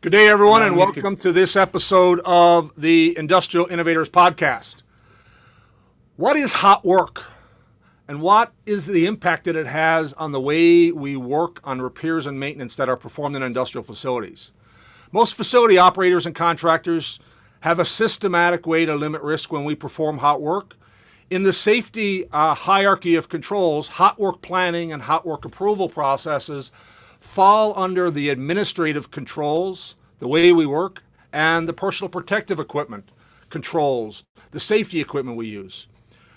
Good day, everyone, and welcome to this episode of the Industrial Innovators Podcast. What is hot work, and what is the impact that it has on the way we work on repairs and maintenance that are performed in industrial facilities? Most facility operators and contractors have a systematic way to limit risk when we perform hot work. In the safety hierarchy of controls, hot work planning and hot work approval processes fall under the administrative controls, the way we work, and the personal protective equipment controls, the safety equipment we use.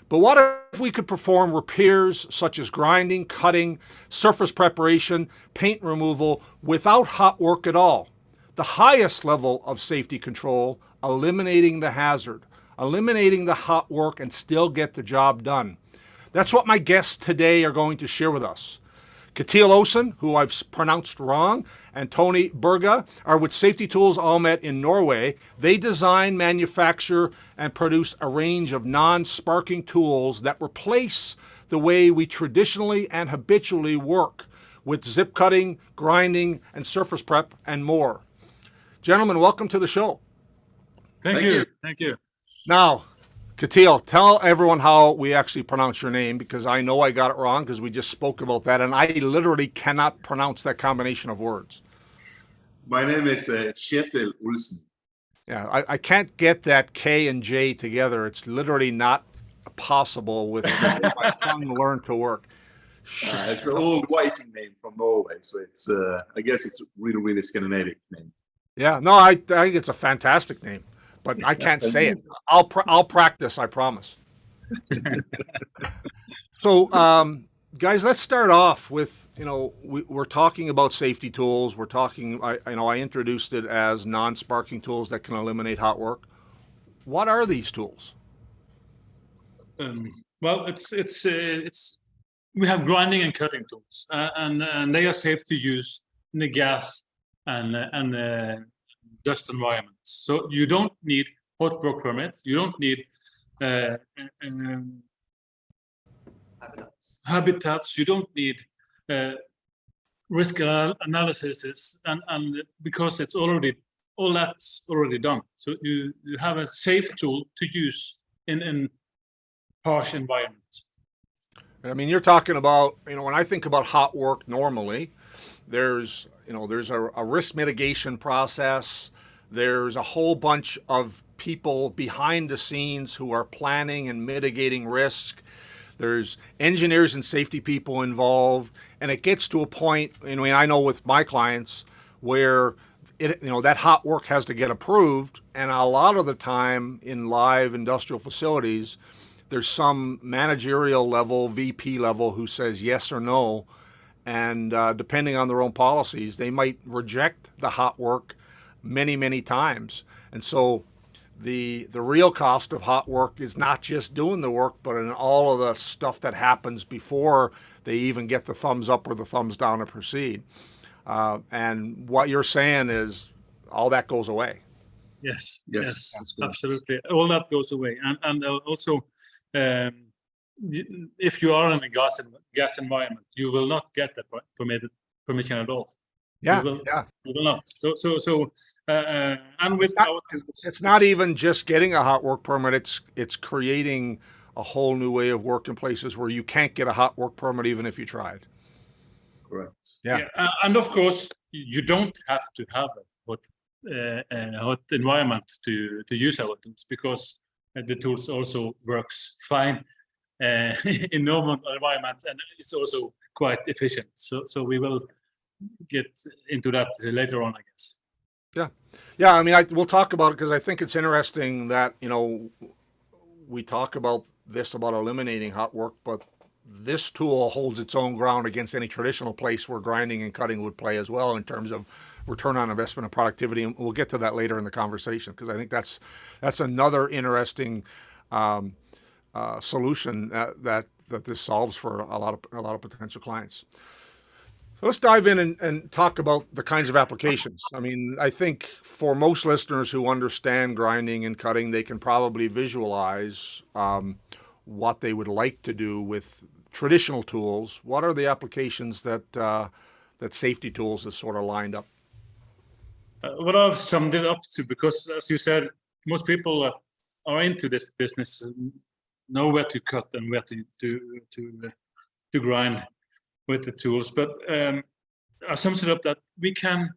But what if we could perform repairs such as grinding, cutting, surface preparation, paint removal without hot work at all? The highest level of safety control, eliminating the hazard, eliminating the hot work, and still get the job done. That's what my guests today are going to share with us. Kjetil Osen, who I've pronounced wrong, and Tony Berga are with Safety Tools Allmet in Norway. They design, manufacture, and produce a range of non-sparking tools that replace the way we traditionally and habitually work with zip cutting, grinding, and surface prep, and more. Gentlemen, welcome to the show. Thank you. Thank you. Now, Kjetil, tell everyone how we actually pronounce your name, because I know I got it wrong because we just spoke about that, and I literally cannot pronounce that combination of words. My name is Kjetil Olsen. Yeah, I can't get that K and J together. It's literally not possible with my tongue learn to work. It's an old Viking name from Norway, so it's I guess it's a really Scandinavian name. Yeah, no, I think it's a fantastic name, but I can't say it. I'll practice, I promise. So, guys, let's start off with, we're talking about safety tools. We're talking, I introduced it as non-sparking tools that can eliminate hot work. What are these tools? Well, it's we have grinding and cutting tools, and they are safe to use in the gas and dust environments. So you don't need hot work permits. You don't need habitats. You don't need risk analysis, and because it's all that's already done. So you have a safe tool to use in harsh environments. I mean, you're talking about, when I think about hot work normally, there's a risk mitigation process. There's a whole bunch of people behind the scenes who are planning and mitigating risk. There's engineers and safety people involved, and it gets to a point, I know with my clients, where that hot work has to get approved, and a lot of the time in live industrial facilities, there's some managerial level, VP level, who says yes or no, and depending on their own policies, they might reject the hot work many times. And so the real cost of hot work is not just doing the work, but in all of the stuff that happens before they even get the thumbs up or the thumbs down to proceed. And what you're saying is all that goes away. Yes, absolutely. All that goes away. And also, if you are in a gas environment, you will not get the permission at all. Yeah, you will not. So and with it's not even just getting a hot work permit. It's creating a whole new way of working places where you can't get a hot work permit even if you tried. Correct. Yeah. And of course, you don't have to have a hot environment to use our tools, because the tools also works fine in normal environments, and it's also quite efficient. So we will get into that later on, I guess. Yeah. I mean, we'll talk about it because I think it's interesting that we talk about eliminating hot work, but this tool holds its own ground against any traditional place where grinding and cutting would play as well in terms of return on investment and productivity. And we'll get to that later in the conversation, because I think that's another interesting solution that this solves for a lot of potential clients. So let's dive in and talk about the kinds of applications. I mean, I think for most listeners who understand grinding and cutting, they can probably visualize what they would like to do with traditional tools. What are the applications that that safety tools is sort of lined up? What I've summed it up to, because as you said, most people are into this business, know where to cut and where to grind with the tools. But I summed it up that we can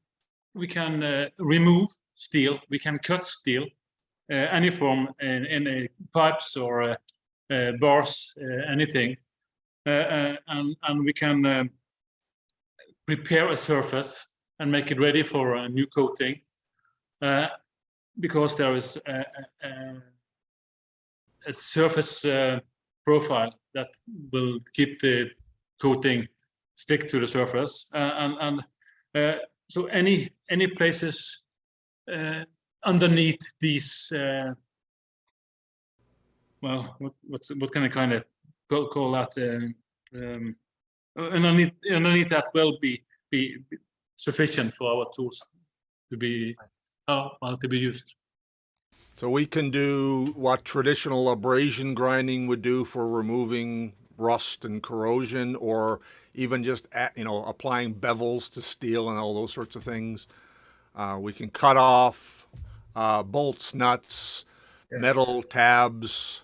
remove steel, we can cut steel, any form in pipes or bars, anything, and we can prepare a surface and make it ready for a new coating, because there is a surface profile that will keep the coating stick to the surface, so any places underneath these, well, what can I kind of call that? Underneath that will be sufficient for our tools to be used. So we can do what traditional abrasion grinding would do for removing rust and corrosion, or even just applying bevels to steel and all those sorts of things. We can cut off bolts, nuts, yes, metal tabs,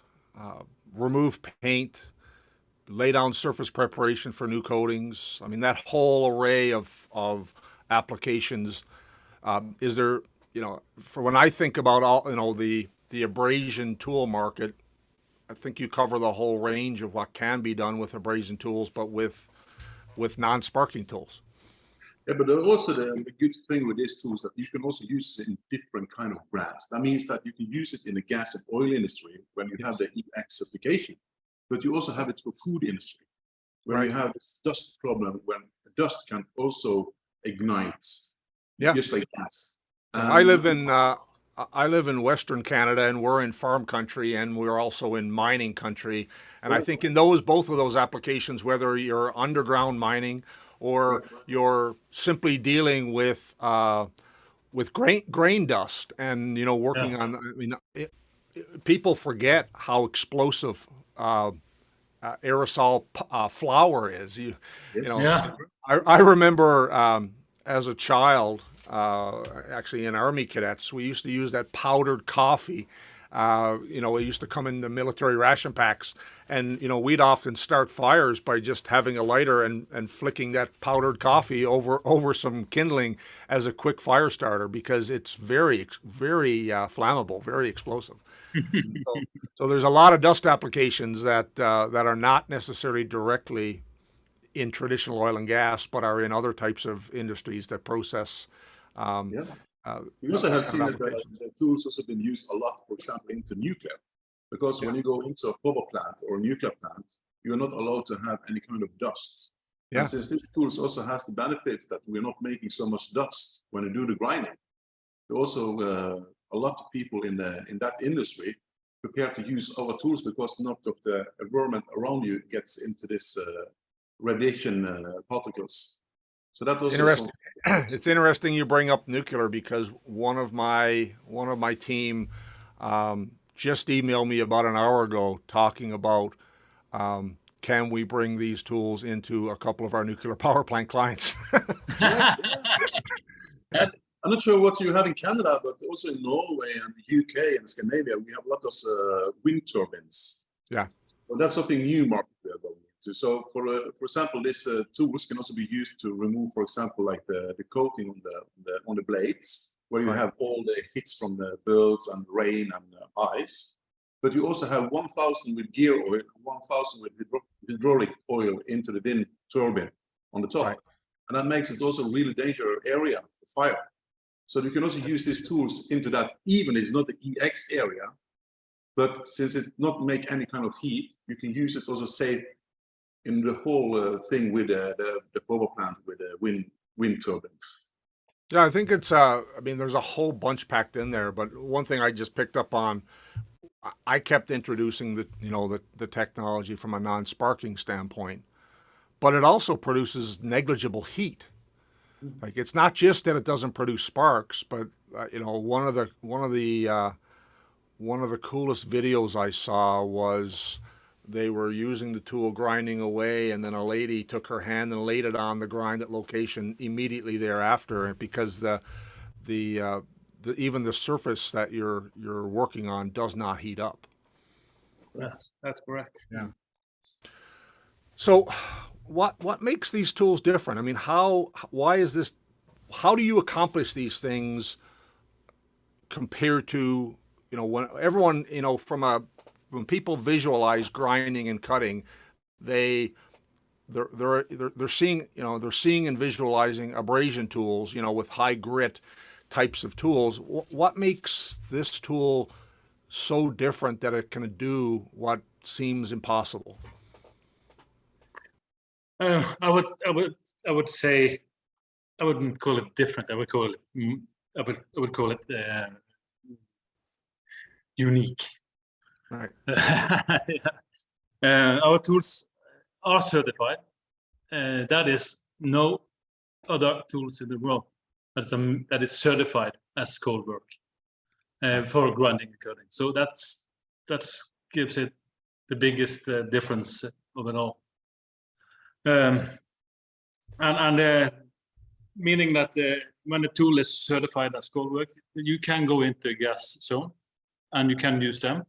remove paint, lay down surface preparation for new coatings. I mean, that whole array of applications. Is there, for when I think about all, the abrasion tool market, I think you cover the whole range of what can be done with abrasion tools, but with non-sparking tools. Yeah, but also the good thing with these tools that you can also use it in different kind of brands. That means that you can use it in the gas and oil industry when you have the EX certification, but you also have it for food industry, where you have this dust problem, when dust can also ignite, just like gas. I live in Western Canada, and we're in farm country, and we're also in mining country. And I think in both of those applications, whether you're underground mining or you're simply dealing with grain dust and working on, I mean, people forget how explosive aerosol flour is. I remember as a child, actually in Army cadets, we used to use that powdered coffee. It used to come in the military ration packs, and we'd often start fires by just having a lighter and flicking that powdered coffee over some kindling as a quick fire starter, because it's very, very flammable, very explosive. So there's a lot of dust applications that are not necessarily directly in traditional oil and gas, but are in other types of industries that process. We also have seen that the tools also been used a lot, for example, into nuclear, because when you go into a power plant or a nuclear plant, you are not allowed to have any kind of dust. And since this tools also has the benefits that we're not making so much dust when you do the grinding, also a lot of people in that industry prepare to use our tools because not of the environment around you gets into this radiation particles. So that was interesting. It's interesting you bring up nuclear, because one of my team just emailed me about an hour ago talking about can we bring these tools into a couple of our nuclear power plant clients. I'm not sure what you have in Canada, but also in Norway and the UK and Scandinavia, we have a lot of wind turbines. Yeah. Well, that's something new market we are going into. So, for example, these tools can also be used to remove, for example, like the coating on the blades, where you have all the hits from the birds and rain and ice. But you also have 1,000 with gear oil, 1,000 with hydraulic oil into the wind turbine on the top. And that makes it also a really dangerous area for fire. So you can also use these tools into that, even it's not the EX area, but since it not make any kind of heat, you can use it also safe in the whole thing with the power plant with the wind turbines. Yeah, I think it's, I mean, there's a whole bunch packed in there, but one thing I just picked up on, I kept introducing the technology from a non-sparking standpoint, but it also produces negligible heat. Like, it's not just that it doesn't produce sparks, but one of the coolest videos I saw was they were using the tool grinding away, and then a lady took her hand and laid it on the grinded location immediately thereafter, because even the surface that you're working on does not heat up. Yes, that's correct. Yeah. So what makes these tools different? I mean, why is this, how do you accomplish these things compared to, when everyone, when people visualize grinding and cutting, they're seeing, they're seeing and visualizing abrasion tools, with high grit types of tools. What makes this tool so different that it can do what seems impossible? I would say, I wouldn't call it different. I would call it unique. Right. Our tools are certified. That is no other tools in the world that is certified as cold work for grinding and cutting. So that gives it the biggest difference of it all. Meaning that when the tool is certified as cold work, you can go into a gas zone and you can use them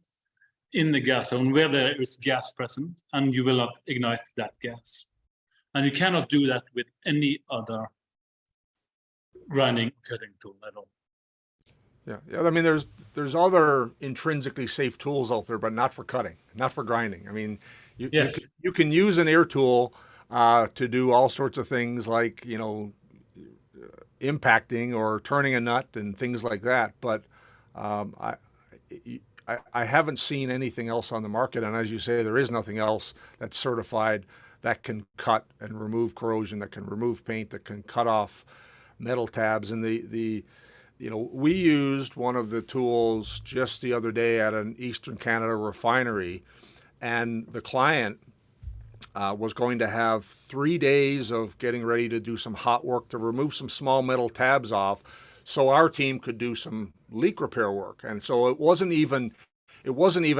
in the gas zone where there is gas present, and you will not ignite that gas. And you cannot do that with any other grinding cutting tool at all. Yeah. I mean, there's other intrinsically safe tools out there, but not for cutting, not for grinding. I mean, you can use an air tool to do all sorts of things like, impacting or turning a nut and things like that. But I haven't seen anything else on the market. And as you say, there is nothing else that's certified that can cut and remove corrosion, that can remove paint, that can cut off metal tabs. And we used one of the tools just the other day at an Eastern Canada refinery, and the client was going to have 3 days of getting ready to do some hot work to remove some small metal tabs off, so our team could do some leak repair work. And so it wasn't even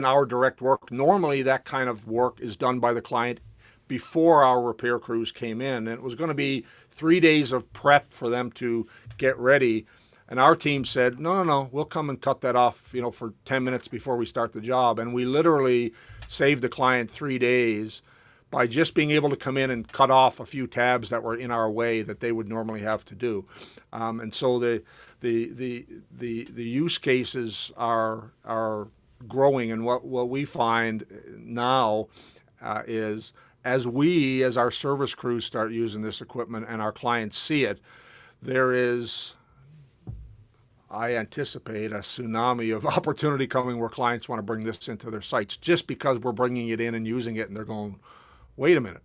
our direct work. Normally that kind of work is done by the client before our repair crews came in, and it was going to be 3 days of prep for them to get ready. And our team said, no, we'll come and cut that off, for 10 minutes before we start the job. And we literally saved the client 3 days by just being able to come in and cut off a few tabs that were in our way that they would normally have to do. And so the use cases are growing. And what we find now is, as our service crews start using this equipment and our clients see it, there is, I anticipate, a tsunami of opportunity coming where clients want to bring this into their sites just because we're bringing it in and using it, and they're going, wait a minute,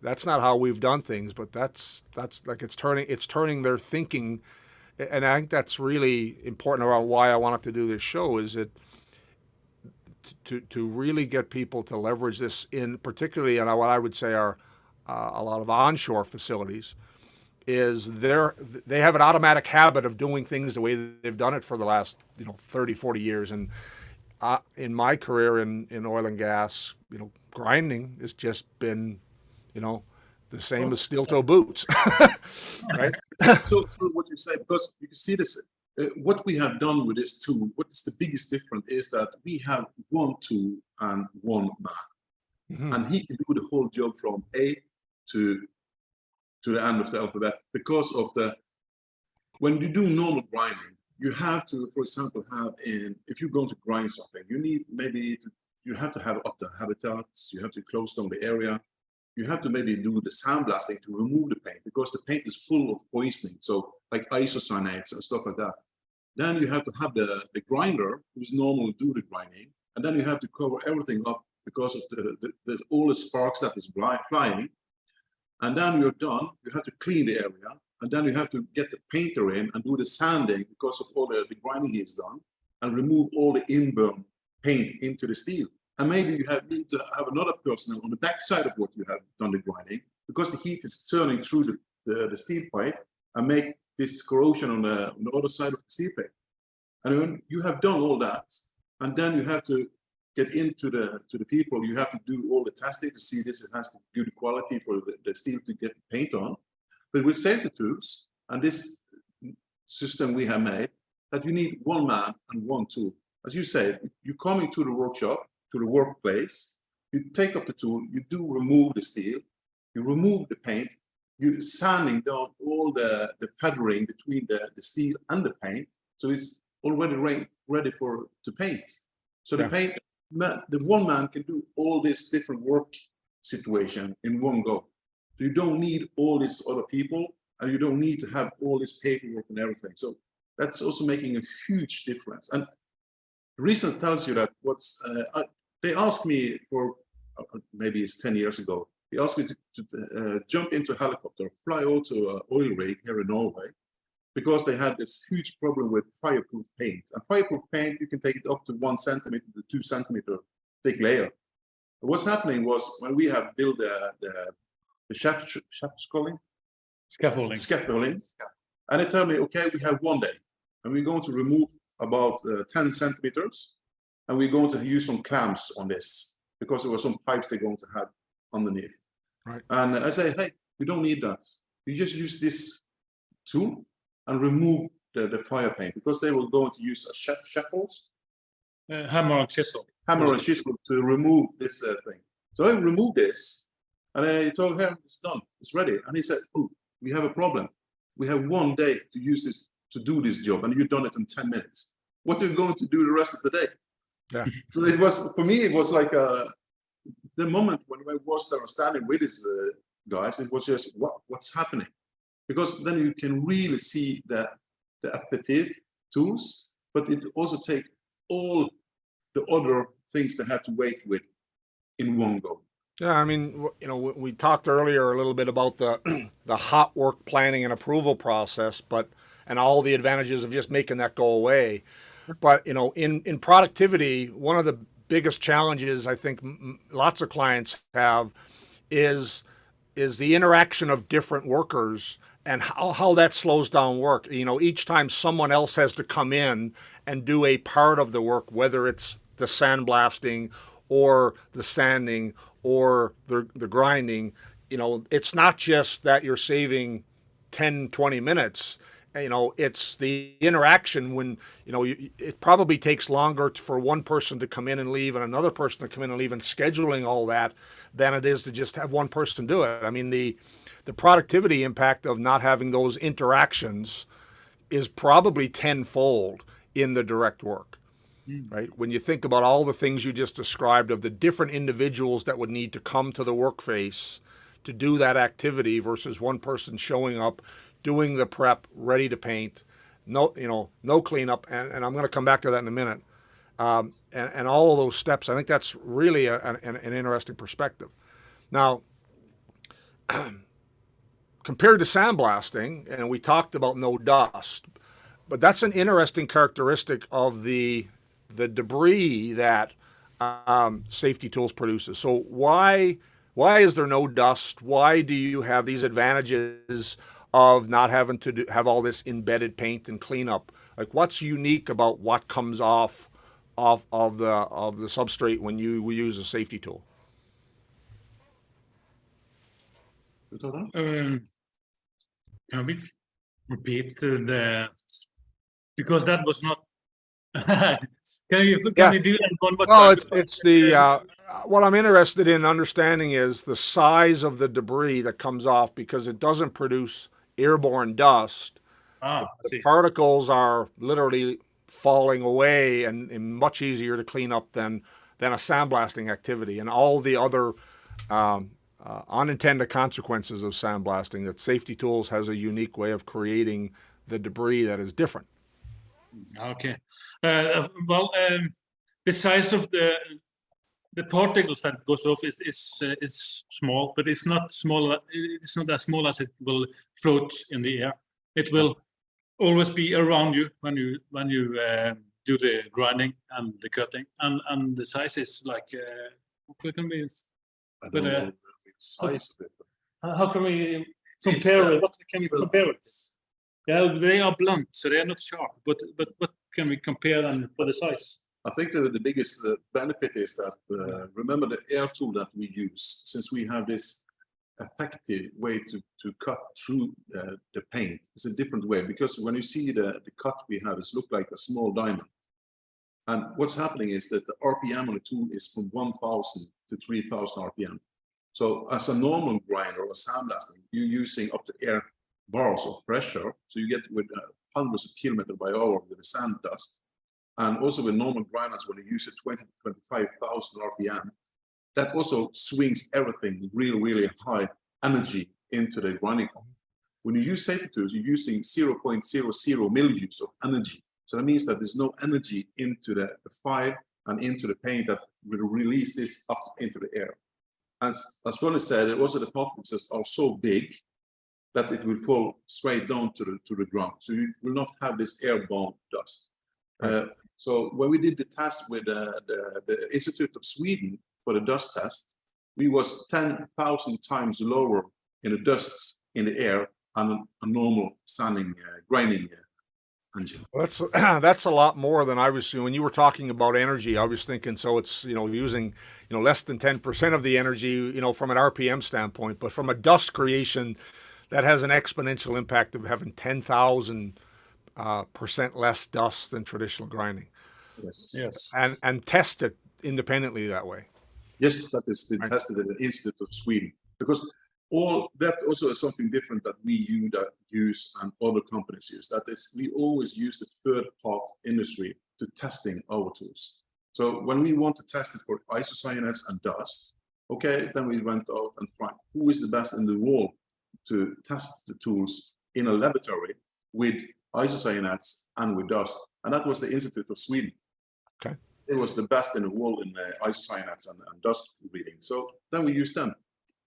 that's not how we've done things. But that's like it's turning their thinking. And I think that's really important around why I wanted to do this show, is that to really get people to leverage this in, particularly in what I would say are a lot of onshore facilities, is they have an automatic habit of doing things the way that they've done it for the last 30, 40 years. And in my career in oil and gas, grinding has just been, the same as steel toe boots, right? So what you say, because you can see this, what we have done with this tool, what is the biggest difference is that we have one tool and one man, Mm-hmm. and he can do the whole job from A to the end of the alphabet. Because of when you do normal grinding, you have to, for example, if you're going to grind something, you need you have to have up the habitats, you have to close down the area, you have to maybe do the sandblasting to remove the paint, because the paint is full of poisoning, so like isocyanates and stuff like that. Then you have to have the grinder who's normally do the grinding, and then you have to cover everything up because of all the sparks that is flying. And then you're done, you have to clean the area, and then you have to get the painter in and do the sanding because of all the grinding he has done, and remove all the inburn paint into the steel. And maybe you need to have another person on the back side of what you have done the grinding, because the heat is turning through the steel pipe and make this corrosion on the other side of the steel plate. And when you have done all that, and then you have to get into the people, you have to do all the testing to see this has the good quality for the steel to get the paint on. But with safety tools and this system we have made, that you need one man and one tool. As you said, you come into the workshop, to the workplace, you take up the tool, you do remove the steel, you remove the paint, you're sanding down all the feathering between the steel and the paint, so it's already ready to paint. So the paint, the one man can do all this different work situation in one go. So you don't need all these other people, and you don't need to have all this paperwork and everything. So that's also making a huge difference. And the reason tells you that they asked me for maybe it's 10 years ago. They asked me to jump into a helicopter, fly out to an oil rig here in Norway, because they had this huge problem with fireproof paint. And fireproof paint, you can take it up to 1 centimeter to 2 centimeter thick layer. But what's happening was when we have built the scaffolding, and they tell me, okay, we have 1 day, and we're going to remove about 10 centimeters, and we're going to use some clamps on this, because there were some pipes they're going to have underneath. Right. And I say, hey, we don't need that. You just use this tool and remove the fire paint, because they will go to use a shuffles. Hammer and chisel. Hammer and chisel to remove this thing. So I removed this, and I told him it's done, it's ready. And he said, oh, we have a problem. We have 1 day to use this, to do this job, and you've done it in 10 minutes. What are you going to do the rest of the day? Yeah. So it was, for me, it was like the moment when I was there standing with these guys, it was just, what's happening? Because then you can really see the effective tools, but it also take all the other things they have to wait with in one go. Yeah, I mean, you know, we talked earlier a little bit about the the hot work planning and approval process, and all the advantages of just making that go away. But you know, in productivity, one of the biggest challenges I think lots of clients have is the interaction of different workers and how that slows down work. You know, each time someone else has to come in and do a part of the work, whether it's the sandblasting or the sanding or the grinding, you know, it's not just that you're saving 10, 20 minutes. You know, it's the interaction when, you know, it probably takes longer for one person to come in and leave and another person to come in and leave, and scheduling all that than it is to just have one person do it. I mean, the productivity impact of not having those interactions is probably tenfold in the direct work, right? When you think about all the things you just described of the different individuals that would need to come to the workface to do that activity versus one person showing up, doing the prep, ready to paint, no cleanup, and I'm going to come back to that in a minute. And all of those steps, I think that's really an interesting perspective. Now, compared to sandblasting, and we talked about no dust, but that's an interesting characteristic of the debris that safety tools produces. So why is there no dust? Why do you have these advantages of not having to have all this embedded paint and cleanup? Like, what's unique about what comes off of the substrate when you use a safety tool? Can we repeat because that was not. Can you do that one more time? Well, it's the what I'm interested in understanding is the size of the debris that comes off, because it doesn't produce airborne dust. The particles are literally falling away and much easier to clean up than a sandblasting activity, and all the other unintended consequences of sandblasting. That safety tools has a unique way of creating the debris that is different. Okay. The size of the particles that goes off is small, but it's not small. It's not as small as it will float in the air. It will always be around you when you do the grinding and the cutting, and the size is like. What can we? I don't know the size of it. How can we compare it? What can you compare it? Yeah, they are blunt, so they are not sharp. But what can we compare them for the size? I think the biggest benefit is that, remember the air tool that we use, since we have this effective way to cut through the paint, it's a different way, because when you see the cut we have, it's look like a small diamond. And what's happening is that the RPM on the tool is from 1,000 to 3,000 RPM. So as a normal grinder or sandblasting, you're using up to air bars of pressure. So you get with hundreds of kilometers by hour with the sand dust. And also with normal grinders, when you use a 20 to 25,000 RPM, that also swings everything really high energy into the grinding pump. When you use safety tools, you're using 0.00 millijoules of energy. So that means that there's no energy into the file and into the paint that will release this up into the air. As Tony said, also the particles are so big that it will fall straight down to the ground. So you will not have this airborne dust. Right. So when we did the test with the Institute of Sweden for the dust test, we was 10,000 times lower in the dust in the air than a normal sanding, grinding engine. Well, that's a lot more than I was. When you were talking about energy, I was thinking, so it's using less than 10% of the energy from an RPM standpoint, but from a dust creation, that has an exponential impact of having 10,000% less dust than traditional grinding. Yes. And test it independently that way. Yes, that is tested at the Institute of Sweden, because all that also is something different that we use and other companies use. That is, we always use the third-part industry to testing our tools. So when we want to test it for isocyanates and dust, okay, then we went out and find who is the best in the world to test the tools in a laboratory with isocyanates and with dust, and that was the Institute of Sweden. Okay, it was the best in the world in isocyanates and dust reading. So then we use them.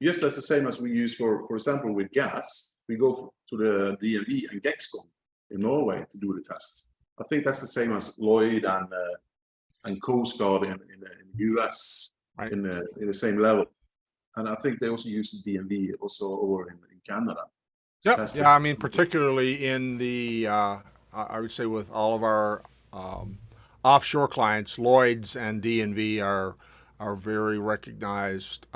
Yes, that's the same as we use for example, with gas. We go to the DNV and Gexcom in Norway to do the tests. I think that's the same as Lloyd and Coast Guard in the US, right, in the same level. And I think they also use the DNV also over in Canada. Yep. Yeah, I mean, particularly in the, I would say with all of our offshore clients, Lloyd's and DNV are very recognized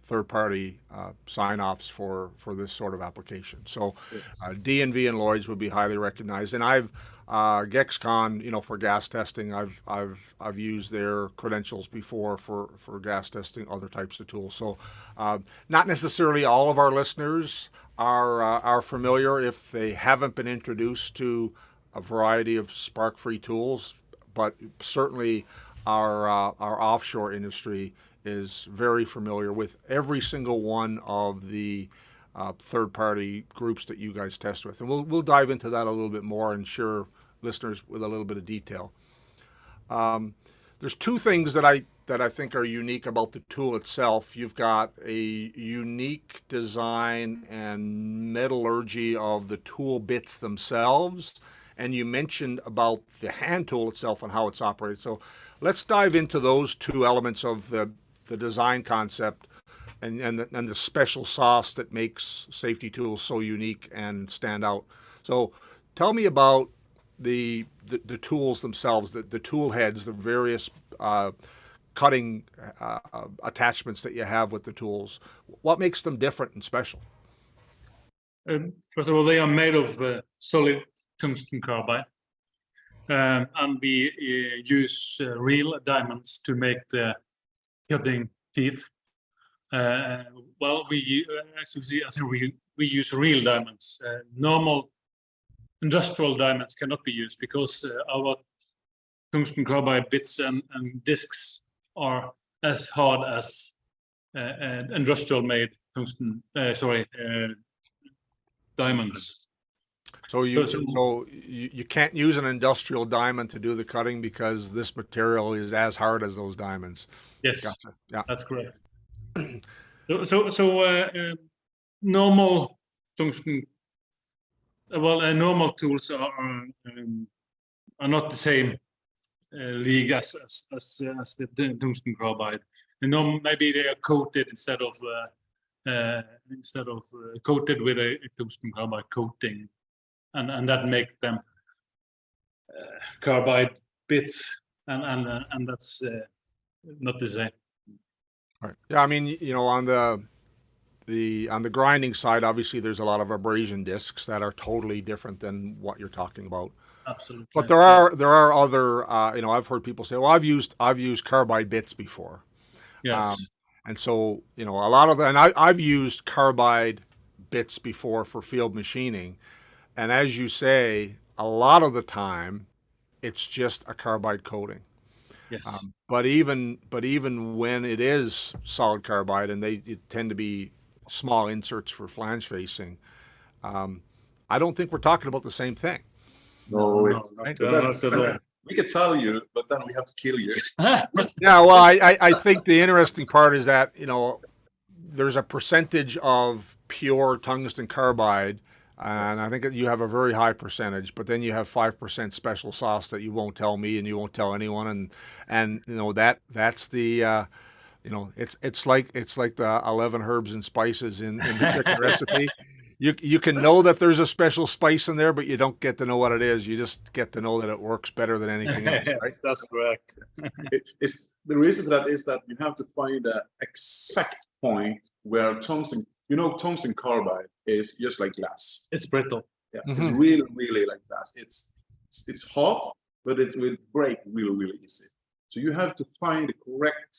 third-party sign-offs for this sort of application. So yes. DNV and Lloyd's would be highly recognized. And I've Gexcon, for gas testing, I've used their credentials before for gas testing, other types of tools. So not necessarily all of our listeners are familiar if they haven't been introduced to a variety of spark-free tools, but certainly our offshore industry is very familiar with every single one of the third-party groups that you guys test with, and we'll dive into that a little bit more and share listeners with a little bit of detail. There's two things that I think are unique about the tool itself. You've got a unique design and metallurgy of the tool bits themselves, and you mentioned about the hand tool itself and how it's operated. So let's dive into those two elements of the design concept and the special sauce that makes safety tools so unique and stand out. So tell me about the tools themselves, the tool heads, the various cutting attachments that you have with the tools. What makes them different and special? First of all, they are made of solid tungsten carbide, and we use real diamonds to make the cutting teeth. Well, as you see, we use real diamonds. Normal industrial diamonds cannot be used because our tungsten carbide bits and discs are as hard as industrial made tungsten. Diamonds. So you can't use an industrial diamond to do the cutting because this material is as hard as those diamonds. Yes, gotcha. Yeah, that's correct. Normal tungsten. Normal tools are not the same league as the tungsten carbide. Maybe they are coated instead of coated with a tungsten carbide coating, and that make them carbide bits and that's not the same. Right. Yeah, I mean, you know, on the grinding side, obviously there's a lot of abrasion discs that are totally different than what you're talking about. Absolutely. But there are other, you know, I've heard people say, well, I've used carbide bits before. Yes. And so, you know, a lot of and I've used carbide bits before for field machining. And as you say, a lot of the time it's just a carbide coating. Yes. But even when it is solid carbide, and they tend to be small inserts for flange facing, I don't think we're talking about the same thing. No, it's not that's, at all. we could tell you, but then we have to kill you. Yeah, well, I think the interesting part is that, you know, there's a percentage of pure tungsten carbide, and Yes. I think you have a very high percentage, but then you have 5% special sauce that you won't tell me and you won't tell anyone, and you know that's the you know, it's like the 11 herbs and spices in the chicken recipe. You can know that there's a special spice in there, but you don't get to know what it is. You just get to know that it works better than anything else, Yes, right? that's correct. It's the reason for that is that you have to find the exact point where tungsten, you know, tungsten carbide is just like glass. It's brittle. Yeah, Mm-hmm. it's really like glass. It's hot, but it will break really easy. So you have to find the correct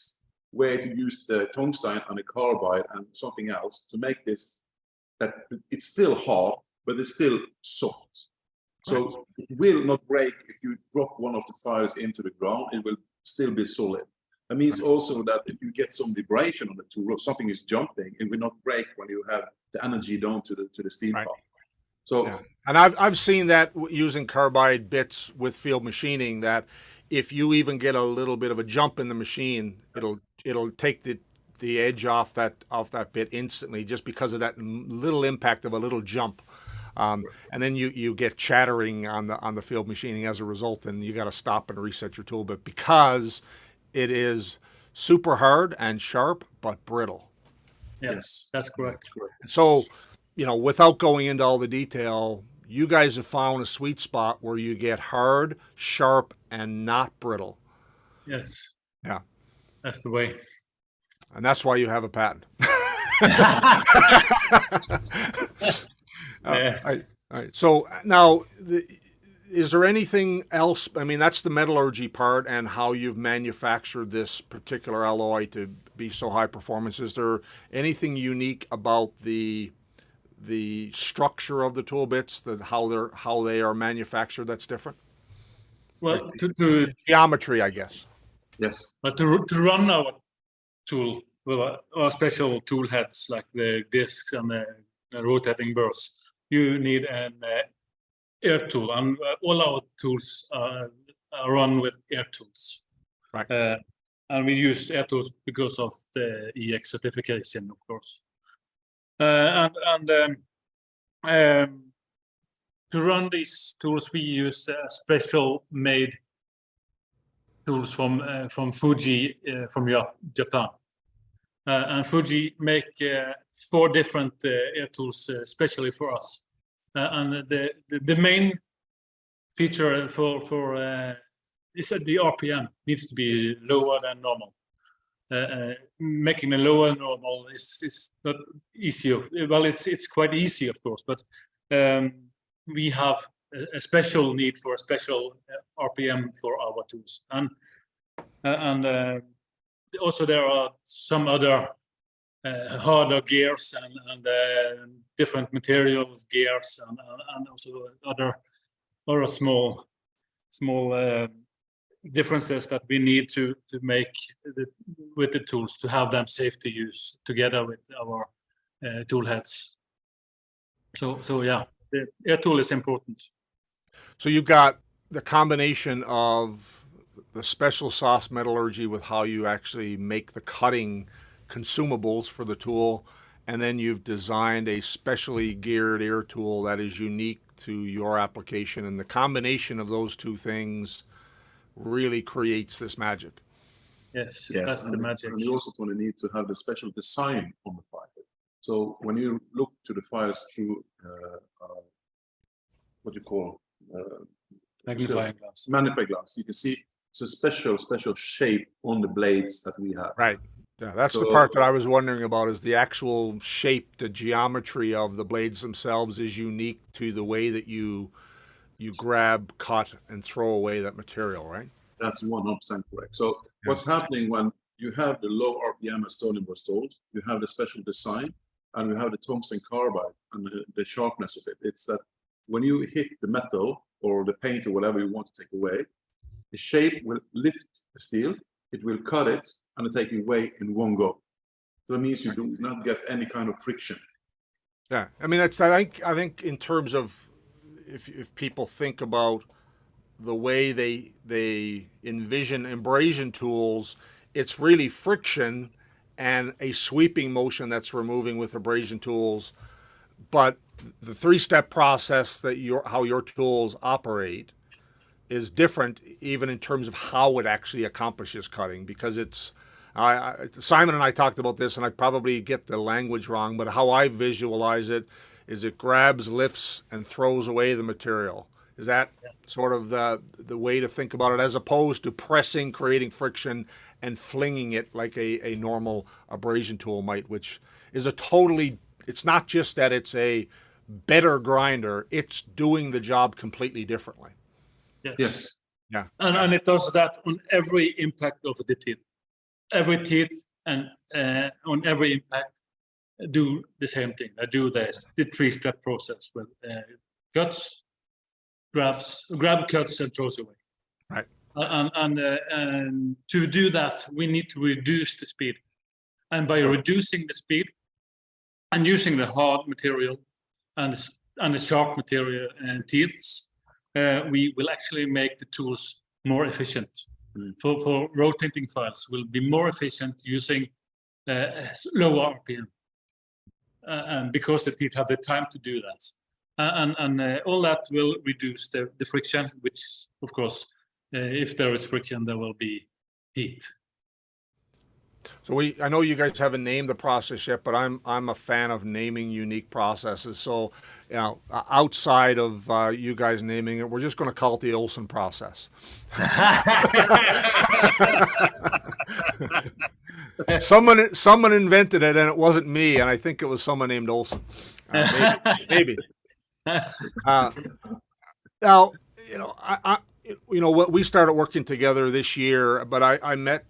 way to use the tungsten and the carbide and something else to make this that it's still hard, but it's still soft. So it will not break if you drop one of the fires into the ground. It will still be solid. That means also that if you get some vibration on the tool or something is jumping, it will not break when you have the energy down to the steel part. So, yeah. And I've seen that using carbide bits with field machining, that if you even get a little bit of a jump in the machine, it'll take the edge off that bit instantly, just because of that little impact of a little jump. And then you get chattering on the field machining as a result, and you got to stop and reset your tool bit because it is super hard and sharp but brittle. Yes, that's correct. So, you know, without going into all the detail, you guys have found a sweet spot where you get hard, sharp, and not brittle. Yes. Yeah. That's the way. And that's why you have a patent. Yes. All right. So now, is there anything else? I mean, that's the metallurgy part and how you've manufactured this particular alloy to be so high performance. Is there anything unique about the structure of the tool bits, how they are manufactured, that's different? Well, to Geometry, I guess. yes. But to run our tool with our special tool heads like the discs and the rotating burrs, you need an air tool, and all our tools are run with air tools. Right. And we use air tools because of the EX certification, of course. To run these tools, we use special made tools from Fuji from Japan. And Fuji make 4 different air tools especially for us. And the main feature for is that the RPM needs to be lower than normal. Making a lower normal is not easy. Well, it's quite easy, of course, but we have a special need for a special RPM for our tools, and also there are some other harder gears and different materials gears and also other small differences that we need to make with the tools to have them safe to use together with our tool heads. So yeah, the air tool is important. So you've got the combination of the special sauce metallurgy with how you actually make the cutting consumables for the tool, and then you've designed a specially geared air tool that is unique to your application, and the combination of those two things really creates this magic. Yes, Yes, that's the magic. And you also going to need to have the special design on the fire. So when you look to the fires through what you call Magnifying glass. Magnifying glass, you can see it's a special shape on the blades that we have. Right. Yeah, that's the So part that I was wondering about, is the actual shape, the geometry of the blades themselves is unique to the way that you grab, cut, and throw away that material, right? that's 100% correct. So Yeah. what's happening when you have the low RPM, as Tony was told, you have the special design, and you have the tungsten carbide and the sharpness of it. It's that when you hit the metal or the paint or whatever you want to take away, the shape will lift the steel, it will cut it, and take it away in one go. So that means you do not get any kind of friction. Yeah, I mean, I think in terms of if people think about the way they envision abrasion tools, it's really friction and a sweeping motion that's removing with abrasion tools. But the three-step process that how your tools operate is different, even in terms of how it actually accomplishes cutting, because it's Simon and I talked about this, and I probably get the language wrong, but how I visualize it is it grabs, lifts, and throws away the material. Is that sort of the way to think about it, as opposed to pressing, creating friction, and flinging it like a normal abrasion tool might, which is it's not just that it's a better grinder, it's doing the job completely differently. Yes. Yeah. And it does that on every impact of the teeth. Every teeth and on every impact do the same thing. I do the three-step process with cuts, grab, cuts, and throws away. Right. And to do that, we need to reduce the speed. And by reducing the speed and using the hard material and the sharp material and teeth, we will actually make the tools more efficient. For rotating files, will be more efficient using lower RPM, and because the teeth have the time to do that, and all that will reduce the friction. Which, of course, if there is friction, there will be heat. So I know you guys haven't named the process yet, but I'm a fan of naming unique processes. So, outside of you guys naming it, we're just going to call it the Olsen process. Someone invented it, and it wasn't me, and I think it was someone named Olsen. Maybe. Now, what we started working together this year, but I met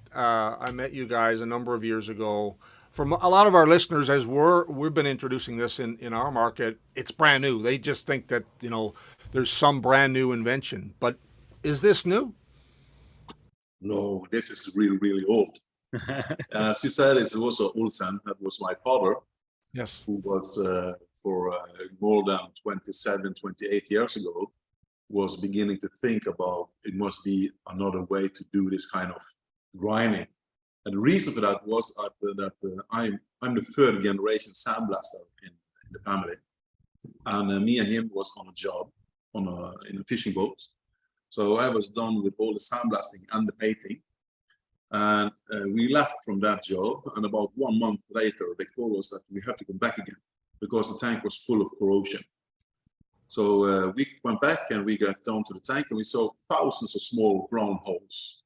you guys a number of years ago. From a lot of our listeners, as we've been introducing this in our market, it's brand new. They just think that there's some brand new invention. But is this new? No, this is really old. As you said, it's also Olsen. That was my father. Yes. Who was for more than 27, 28 years ago, was beginning to think about it must be another way to do this kind of grinding. And the reason for that was that I'm the third generation sandblaster in the family, and me and him was on a job in a fishing boat. So I was done with all the sandblasting and the painting, and we left from that job. And about 1 month later, they told us that we had to go back again because the tank was full of corrosion. So we went back and we got down to the tank, and we saw thousands of small brown holes.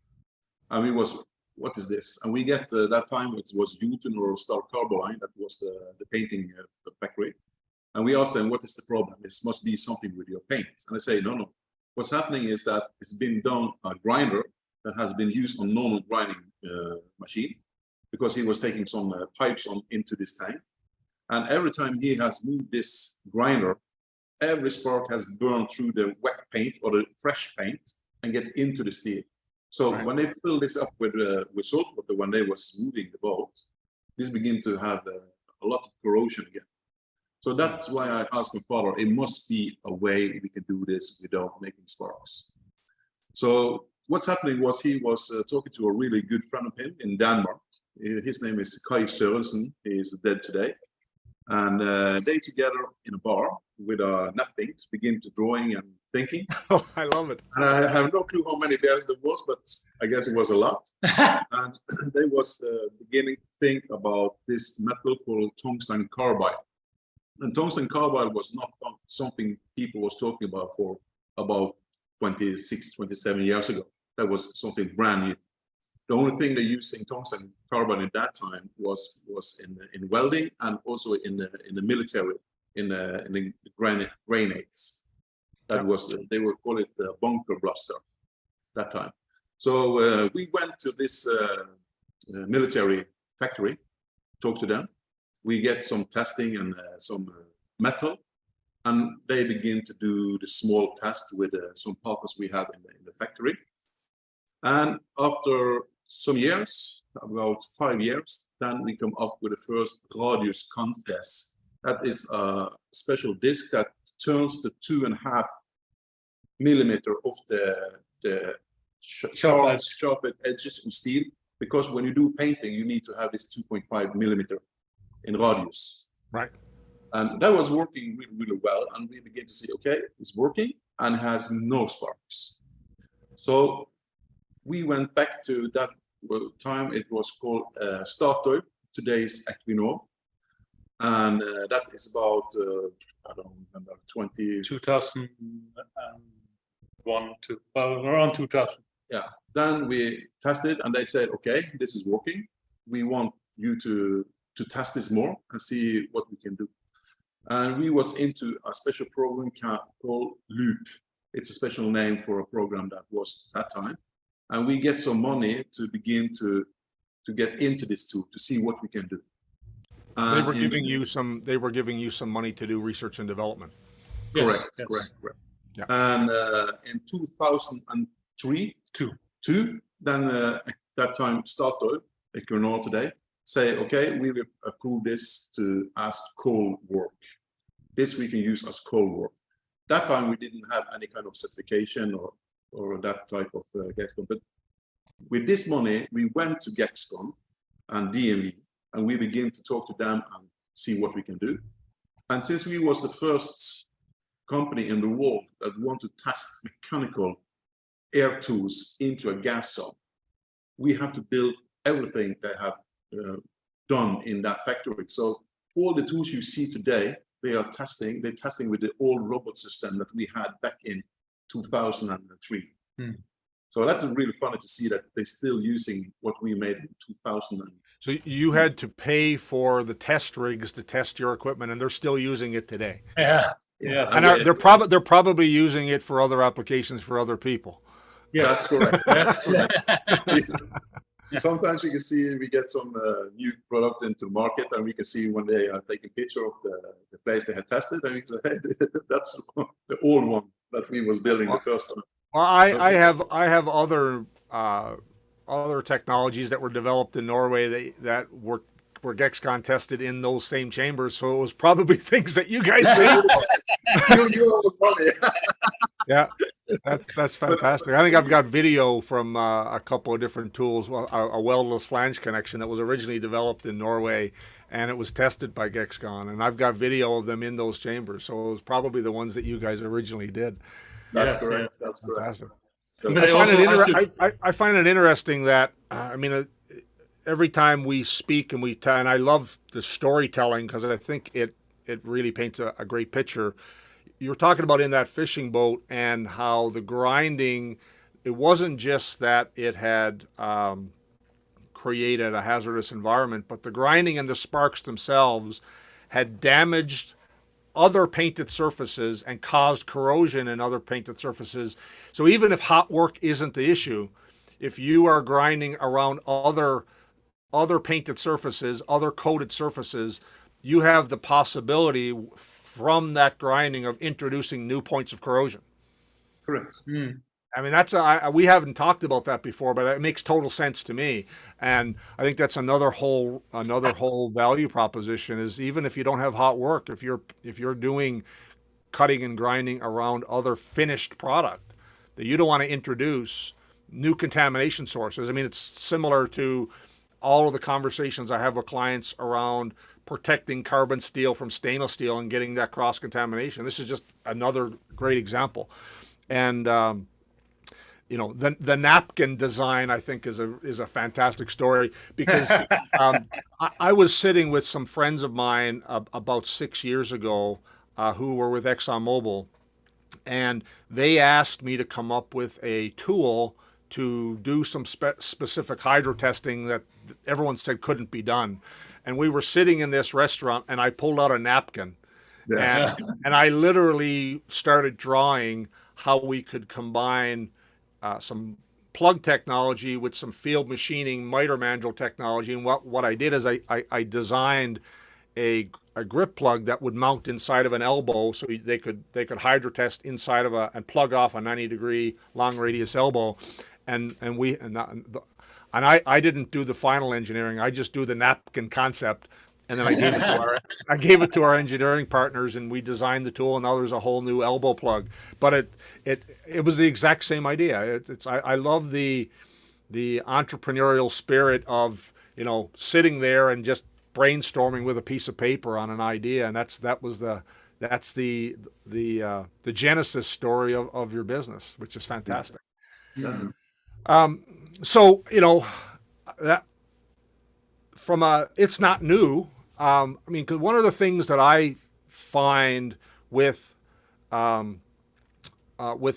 And we was, what is this? And we get that time it was Jotun or Star Carboline, that was the painting factory. And we asked them, what is the problem? This must be something with your paint. And they say, no. What's happening is that it's been done a grinder that has been used on normal grinding machine, because he was taking some pipes into this tank. And every time he has moved this grinder, every spark has burned through the wet paint or the fresh paint and get into the steel. So when they fill this up with salt water, when they was moving the boat, this began to have a lot of corrosion again. So that's why I asked my father, it must be a way we can do this without making sparks. So what's happening was he was talking to a really good friend of him in Denmark. His name is Kai Sørensen. He is dead today. And they together in a bar with napkins begin to drawing and thinking. Oh, I love it. And I have no clue how many bears there was, but I guess it was a lot. And they was beginning to think about this metal called tungsten carbide. And tungsten carbide was not something people was talking about for about 26, 27 years ago. That was something brand new. The only thing they used in tungsten carbide at that time was in welding and also in the military in the grenades. That was they would call it the bunker blaster that time. So we went to this military factory, talked to them. We get some testing and some metal, and they begin to do the small test with some partners we have in the factory. And after some years, about 5 years, then we come up with the first radius confess. That is a special disc that turns the 2.5 millimeter of the sharp edges of steel, because when you do painting, you need to have this 2.5 millimeter in radius. Right. And that was working really, really well. And we began to see, okay, it's working and has no sparks. So we went back to that time. It was called Statoil, today's Equinor. And that is about, I don't remember, 2001 to, well, around 2000. Yeah. Then we tested and they said, okay, this is working. We want you to test this more and see what we can do. And we was into a special program called Loop. It's a special name for a program that was that time. And we get some money to begin to get into this tool to see what we can do. They were giving you some. They were giving you some money to do research and development. Correct. Yes. Correct. Yeah. And in 2003, then that time Statoil, Equinor today, say, okay, we will approve this to as cold work. This we can use as cold work. That time we didn't have any kind of certification or that type of Gexcon. But with this money, we went to Gexcon and DNV, and we began to talk to them and see what we can do. And since we was the first company in the world that want to test mechanical air tools into a gas zone, we have to build everything they have done in that factory. So all the tools you see today, they're testing with the old robot system that we had back in 2003. So that's really funny to see that they're still using what we made in 2000. So you had to pay for the test rigs to test your equipment, and they're still using it today. Yeah. Yes. And they're probably using it for other applications for other people. Yes. That's correct. Yes. Sometimes you can see we get some new products into the market, and we can see when they are taking a picture of the place they had tested, and we can say, hey, that's the old one that we was building the first time. Well, I have other technologies that were developed in Norway that were Gexcon tested in those same chambers, so it was probably things that you guys did. You almost money. Yeah, that's fantastic. I think I've got video from a couple of different tools. Well, a weldless flange connection that was originally developed in Norway, and it was tested by Gexcon, and I've got video of them in those chambers. So it was probably the ones that you guys originally did. That's Yes, correct. yes. That's correct. Fantastic. So, But they also have to- I find it interesting that I mean, every time we speak and I love the storytelling because I think it really paints a great picture. You're talking about in that fishing boat and how the grinding, it wasn't just that it had created a hazardous environment, but the grinding and the sparks themselves had damaged other painted surfaces and caused corrosion in other painted surfaces. So even if hot work isn't the issue, if you are grinding around other painted surfaces, other coated surfaces, you have the possibility from that grinding of introducing new points of corrosion. correct. I mean, we haven't talked about that before, but it makes total sense to me. And I think that's another whole value proposition is even if you don't have hot work, if you're doing cutting and grinding around other finished product, that you don't want to introduce new contamination sources. I mean, it's similar to all of the conversations I have with clients around protecting carbon steel from stainless steel and getting that cross contamination. This is just another great example. And you know, the napkin design, I think, is a fantastic story because I was sitting with some friends of mine about 6 years ago who were with ExxonMobil, and they asked me to come up with a tool to do some specific hydro testing that everyone said couldn't be done. And we were sitting in this restaurant, and I pulled out a napkin, and I literally started drawing how we could combine some plug technology with some field machining miter mandrel technology. And what I did is I designed a grip plug that would mount inside of an elbow, so they could hydro test inside of and plug off a 90-degree long radius elbow, and I didn't do the final engineering. I just do the napkin concept, and then I gave it to our engineering partners, and we designed the tool. And now there's a whole new elbow plug. But it was the exact same idea. I love the entrepreneurial spirit of sitting there and just brainstorming with a piece of paper on an idea, and that's the genesis story of your business, which is fantastic. Yeah. So that it's not new. I mean, 'cause one of the things that I find with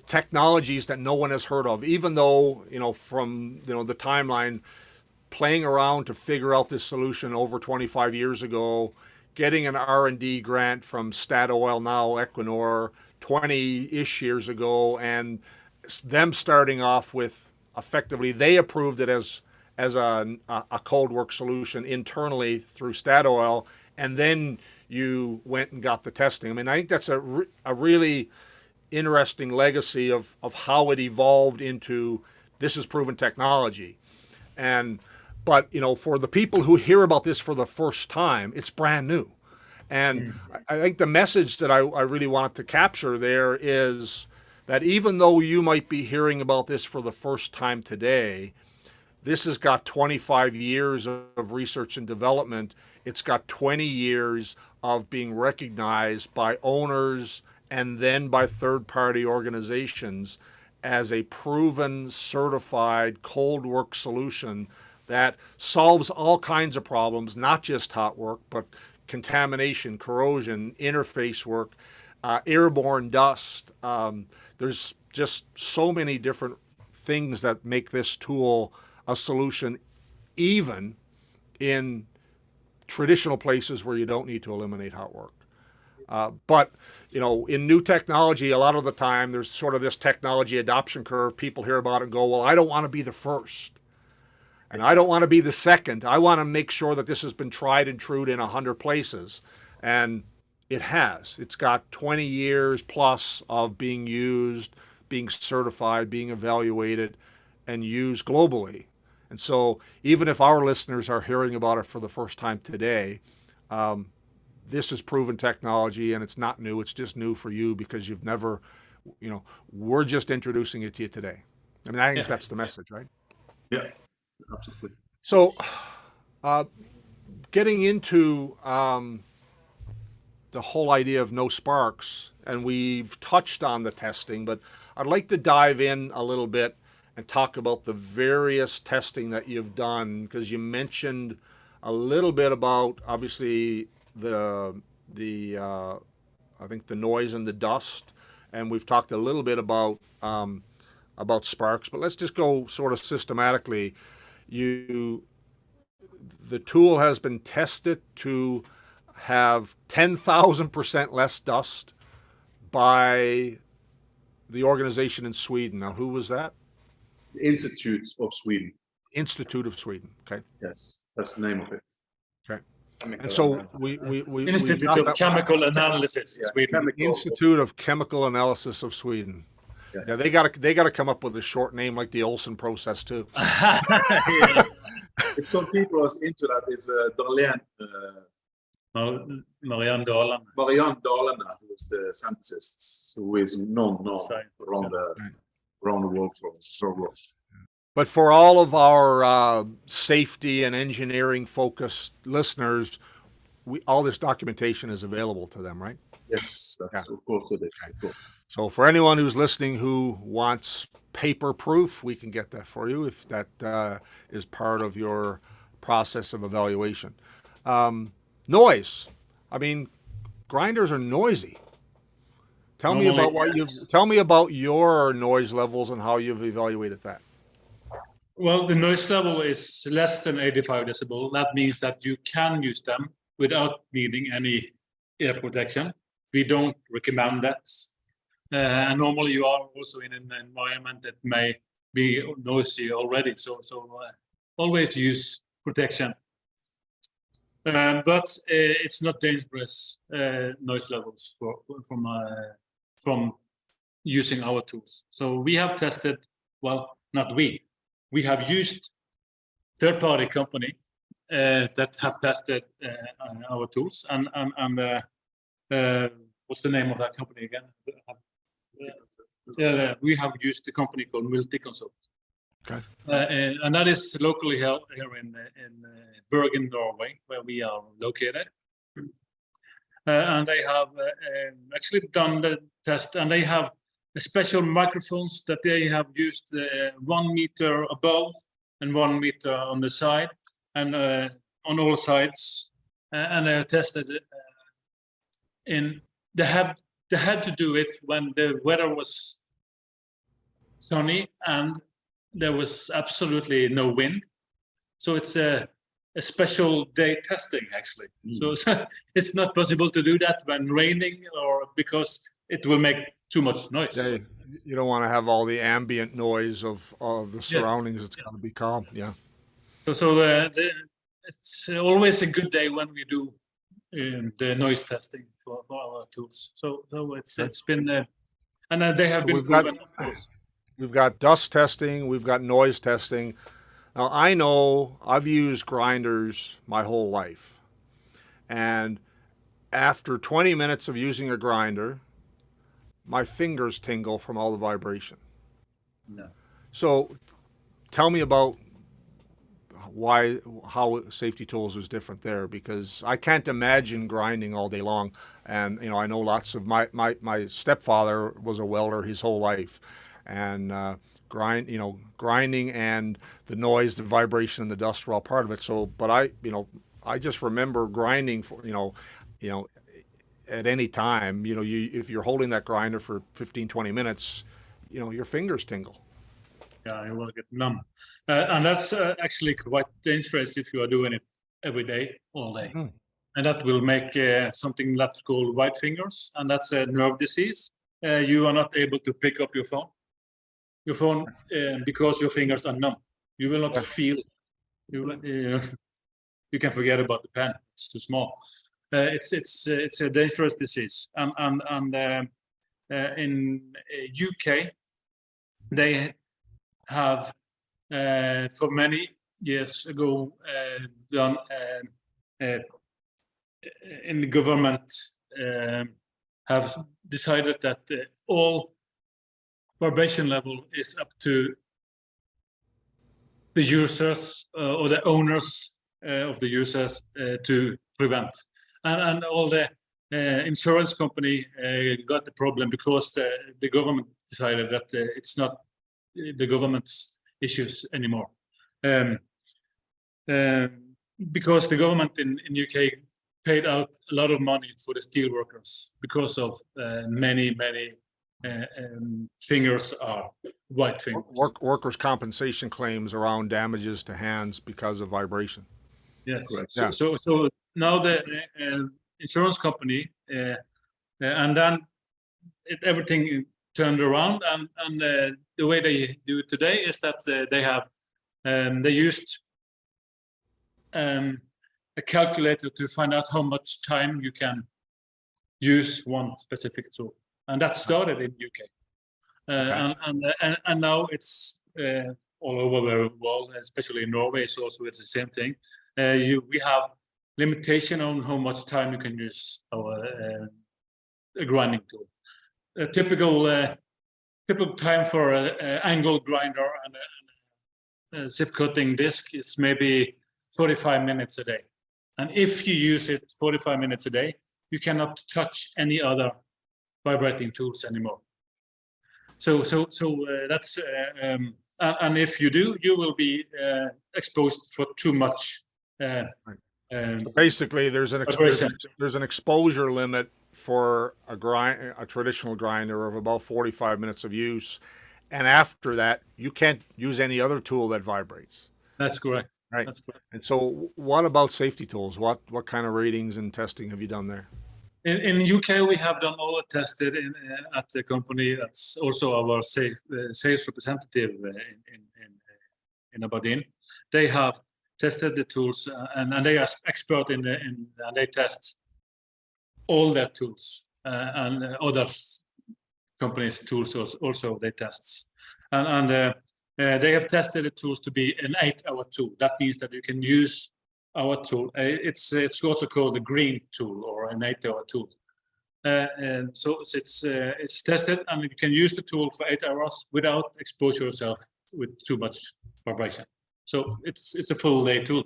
technologies that no one has heard of, even though from the timeline, playing around to figure out this solution over 25 years ago, getting an R&D grant from Statoil, now Equinor, 20-ish years ago, and them starting off with effectively, they approved it as a cold work solution internally through Statoil, and then you went and got the testing. I mean, I think that's a really interesting legacy of how it evolved into this is proven technology. But for the people who hear about this for the first time, it's brand new. And I think the message that I really wanted to capture there is that even though you might be hearing about this for the first time today, this has got 25 years of research and development. It's got 20 years of being recognized by owners and then by third-party organizations as a proven, certified cold work solution that solves all kinds of problems, not just hot work, but contamination, corrosion, interface work, airborne dust. There's just so many different things that make this tool a solution, even in traditional places where you don't need to eliminate hot work. But in new technology, a lot of the time, there's sort of this technology adoption curve. People hear about it and go, well, I don't want to be the first. And I don't want to be the second. I want to make sure that this has been tried and true in 100 places. And it has. It's got 20 years plus of being used, being certified, being evaluated, and used globally. And so even if our listeners are hearing about it for the first time today, this is proven technology, and it's not new. It's just new for you because you've never, we're just introducing it to you today. I mean, I think that's the message, right? Yeah. Absolutely. So, getting into the whole idea of no sparks, and we've touched on the testing, but I'd like to dive in a little bit and talk about the various testing that you've done, because you mentioned a little bit about obviously the I think the noise and the dust, and we've talked a little bit about sparks, but let's just go sort of systematically. The tool has been tested to have 10,000% less dust by the organization in Sweden. Now, who was that? The Institute of Sweden. Institute of Sweden. Okay. Yes, that's the name of it. Okay. And so we Institute of Chemical Analysis, Yeah, Sweden. chemical- Institute of Chemical Analysis of Sweden. Yes. Yeah, they got to come up with a short name like the Olsen process too. If some people are into that, it's Darlene, Marianne Dahlem. Marianne Dahlem, who is the scientist, who is known around the world for work. But for all of our safety and engineering focused listeners, all this documentation is available to them, right? Yes, that's of course it is. Of course. So for anyone who's listening who wants paper proof, we can get that for you if that is part of your process of evaluation. Noise. I mean, grinders are noisy. Tell me about your noise levels and how you've evaluated that. Well, the noise level is less than 85 decibel. That means that you can use them without needing any ear protection. We don't recommend that. And normally you are also in an environment that may be noisy already. So always use protection. But it's not dangerous noise levels from using our tools. So we have tested, well, not we have used third-party company that have tested our tools, and what's the name of that company again? Yeah, we have used the company called Multiconsult. Okay. And that is locally held here in Bergen, Norway, where we are located. And they have actually done the test, and they have special microphones that they have used 1 meter above and 1 meter on the side, and on all sides, and they tested it. They had to do it when the weather was sunny and there was absolutely no wind. So it's a special day testing, actually. So it's not possible to do that when raining, or because it will make too much noise. Yeah, you don't want to have all the ambient noise of the surroundings. It's got to be calm. Yeah. So it's always a good day when we do the noise testing for our tools. So it's been and they have been proven, of course. We've got dust testing, we've got noise testing. Now, I know I've used grinders my whole life. And after 20 minutes of using a grinder, my fingers tingle from all the vibration. No. So tell me about how Safety Tools is different there, because I can't imagine grinding all day long. And, I know lots of my stepfather was a welder his whole life. And grinding and the noise, the vibration, and the dust were all part of it. So, but I just remember grinding for, at any time, if you're holding that grinder for 15, 20 minutes, your fingers tingle. Yeah, you will get numb. And that's actually quite dangerous if you are doing it every day, all day. Mm-hmm. And that will make something that's called white fingers, and that's a nerve disease. You are not able to pick up your phone because your fingers are numb. You will not feel. You can forget about the pen. It's too small. It's a dangerous disease. And in UK, they have for many years ago done in the government have decided that all vibration level is up to the users or the owners of the users to prevent. And all the insurance company got the problem because the government decided that it's not the government's issues anymore. Because the government in UK paid out a lot of money for the steel workers because of many fingers are white fingers. Workers' compensation claims around damages to hands because of vibration. Yes. Yeah. So now the insurance company and then everything turned around, and the way they do it today is that they have they used a calculator to find out how much time you can use one specific tool, and that started in UK. And now it's all over the world, especially in Norway. It's the same thing. We have limitation on how much time you can use our grinding tool. A typical time for an angle grinder and a zip cutting disc is maybe 45 minutes a day. And if you use it 45 minutes a day, you cannot touch any other vibrating tools anymore. So that's and if you do, you will be exposed for too much. So basically, there's an exposure limit for a traditional grinder of about 45 minutes of use, and after that, you can't use any other tool that vibrates. That's correct. Right. That's correct. And so what about safety tools? What kind of ratings and testing have you done there? In UK, we have done all tested at the company. That's also our sales representative in Aberdeen. They have tested the tools and they are expert and they test all their tools and other companies' tools also they test. And they have tested the tools to be an 8-hour tool. That means that you can use our tool. It's also called a green tool or an 8-hour tool. And so it's tested, and you can use the tool for 8 hours without expose yourself with too much vibration. So it's a full day tool.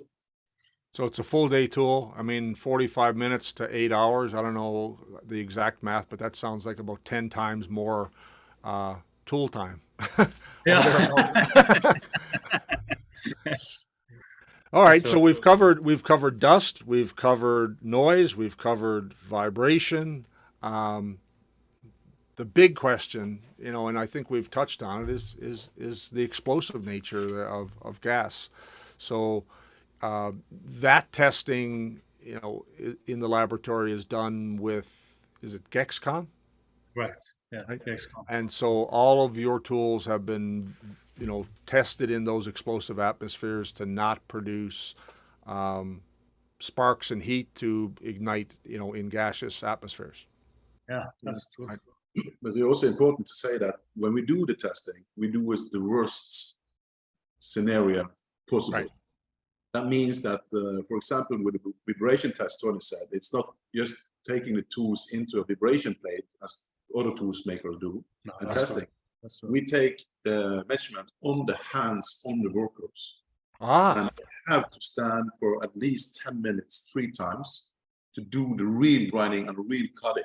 So it's a full day tool. I mean, 45 minutes to 8 hours. I don't know the exact math, but that sounds like about 10 times more tool time. Yeah. All right. So we've covered dust, we've covered noise, we've covered vibration. The big question, and I think we've touched on it, is the explosive nature of gas. So that testing, in the laboratory is done with, is it Gexcon? Right. Yeah. Right. Gexcon. And so all of your tools have been, tested in those explosive atmospheres to not produce sparks and heat to ignite, in gaseous atmospheres. Yeah, that's true. Right. But it's also important to say that when we do the testing, we do with the worst scenario possible. Right. That means that, for example, with the vibration test, Tony said, it's not just taking the tools into a vibration plate as other tools makers do and testing. Right. That's right. We take the measurement on the hands on the workers. Ah. And they have to stand for at least 10 minutes, 3 times, to do the real grinding and real cutting.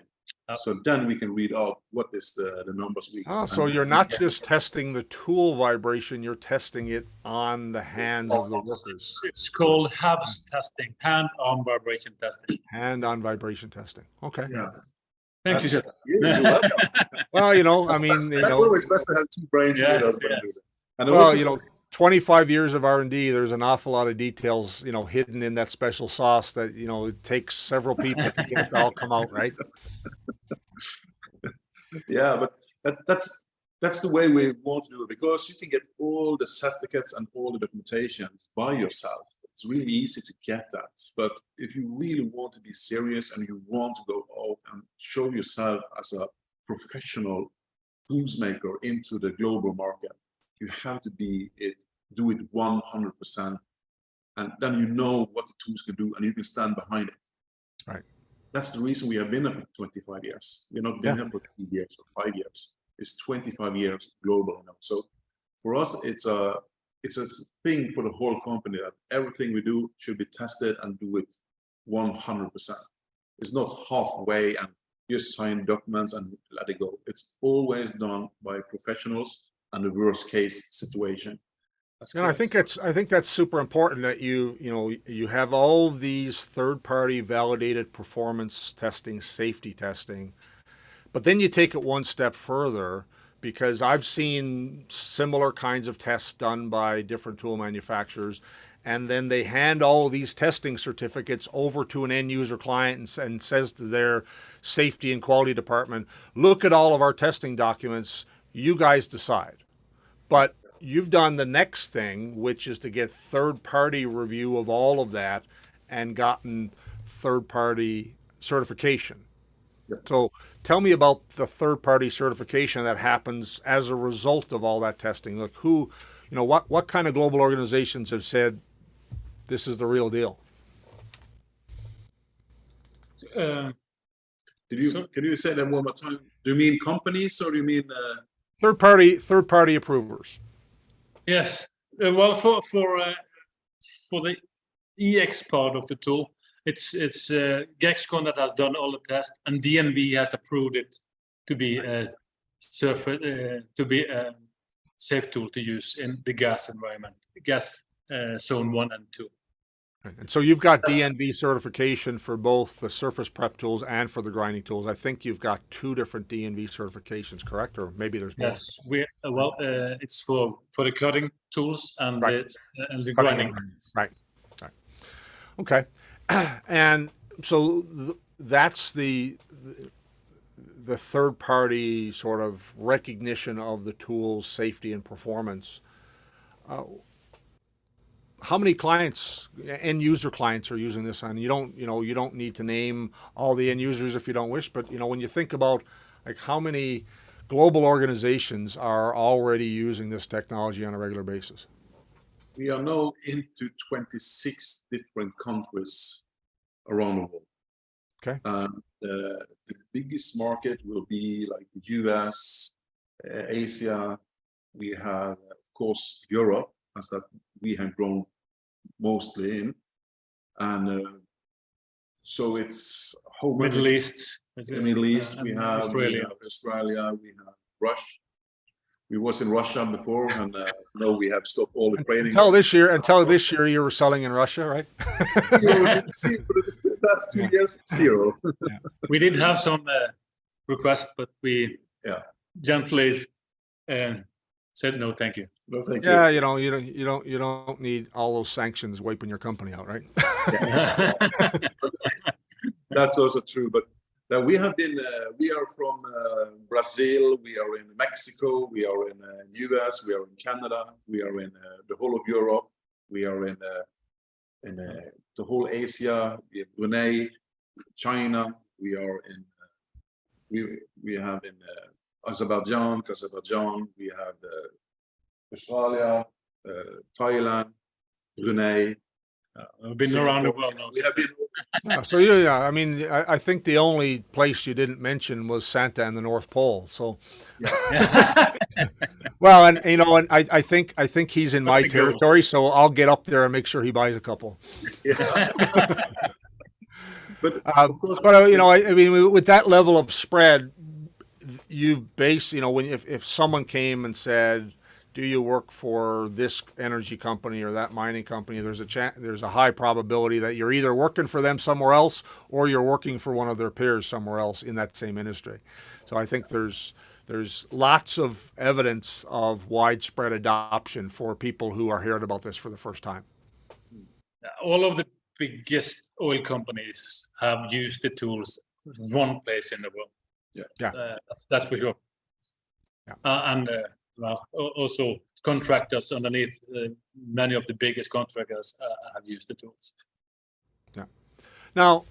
So then we can read out what is the numbers we. So you're not just testing the tool vibration; you're testing it on the hands of the workers. It's called HAVS testing, hand-on vibration testing. Hand-on vibration testing. Okay. Yeah. Thank you. You're welcome. Well, I mean, that's always best to have 2 brains. Yeah, And well, also, 25 years of R&D, there's an awful lot of details, hidden in that special sauce that, it takes several people to get it to all come out, right? Yeah, but that's the way we want to do it, because you can get all the certificates and all the documentations by yourself. It's really easy to get that. But if you really want to be serious and you want to go out and show yourself as a professional tools maker into the global market, you have to do it 100%, and then you know what the tools can do and you can stand behind it. Right. That's the reason we have been here for 25 years. We're not been here for 2 years or 5 years. It's 25 years global now. So for us, it's a thing for the whole company that everything we do should be tested and do it 100%. It's not halfway and just sign documents and let it go. It's always done by professionals and the worst case situation. And I think that's super important that you have all these third-party validated performance testing, safety testing, but then you take it one step further, because I've seen similar kinds of tests done by different tool manufacturers, and then they hand all these testing certificates over to an end user client and says to their safety and quality department, look at all of our testing documents, you guys decide. But you've done the next thing, which is to get third-party review of all of that and gotten third-party certification. Yep. So tell me about the third-party certification that happens as a result of all that testing. Like what kind of global organizations have said this is the real deal? Can you say that one more time? Do you mean companies or do you mean third-party approvers? Yes. Well, for the EX part of the tool, it's Gexcon that has done all the tests, and DNV has approved it to be a safe tool to use in the gas environment, gas zone 1 and 2. And so you've got That's- DNV certification for both the surface prep tools and for the grinding tools. I think you've got 2 different DNV certifications, correct? Or maybe there's more. Yes, it's for the cutting tools and Right. the Cutting grinding. and grinding. Right. Okay. And so that's the third party sort of recognition of the tool's safety and performance. How many clients, end user clients, are using this on? You don't need to name all the end users if you don't wish, but when you think about like how many global organizations are already using this technology on a regular basis? We are now into 26 different countries around the world. Okay. The biggest market will be like the US, Asia. We have, of course, Europe, as that we have grown mostly in. And so it's how many? Middle East. The Middle East, we and have Australia. Australia, we have Russia. We was in Russia before, and now we have stopped all the training. Until this year, you were selling in Russia, right? See, for the last 2 years, 0. We did have some requests, but we gently said no, thank you. No, thank you. Yeah, you don't need all those sanctions wiping your company out, right? That's also true. But we have been, we are from Brazil, we are in Mexico, we are in US, we are in Canada, we are in the whole of Europe, we are in the whole Asia, we have Brunei, China, we are in, we have in Azerbaijan, we have Australia, Thailand, Brunei. We've been around the world now. We have been. Yeah, so I mean, I think the only place you didn't mention was Santa and the North Pole. So, well, and and I think he's in my territory, so I'll get up there and make sure he buys a couple. Yeah. But of course, I mean, with that level of spread, you base, when if someone came and said, do you work for this energy company or that mining company? There's a high probability that you're either working for them somewhere else or you're working for one of their peers somewhere else in that same industry. So I think there's lots of evidence of widespread adoption for people who are hearing about this for the first time. All of the biggest oil companies have used the tools one place in the world. That's for sure. And also contractors underneath, many of the biggest contractors have used the tools. Yeah. Now,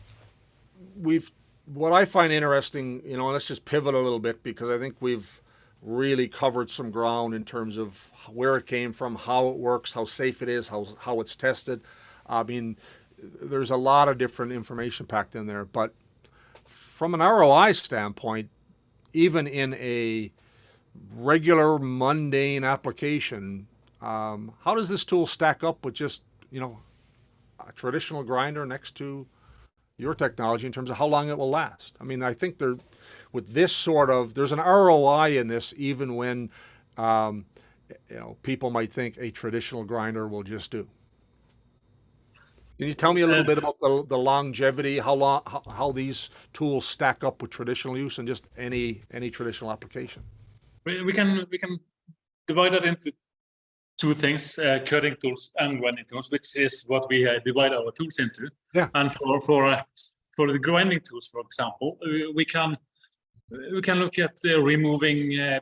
what I find interesting, let's just pivot a little bit because I think we've really covered some ground in terms of where it came from, how it works, how safe it is, how it's tested. I mean, there's a lot of different information packed in there, but from an ROI standpoint, even in a regular mundane application, how does this tool stack up with just a traditional grinder next to your technology in terms of how long it will last? I mean, I think with this there's an ROI in this, even when people might think a traditional grinder will just do. Can you tell me a little bit about the longevity, how these tools stack up with traditional use and just any traditional application? We can divide that into 2 things: cutting tools and grinding tools, which is what we divide our tools into. Yeah. And for the grinding tools, for example, we can look at removing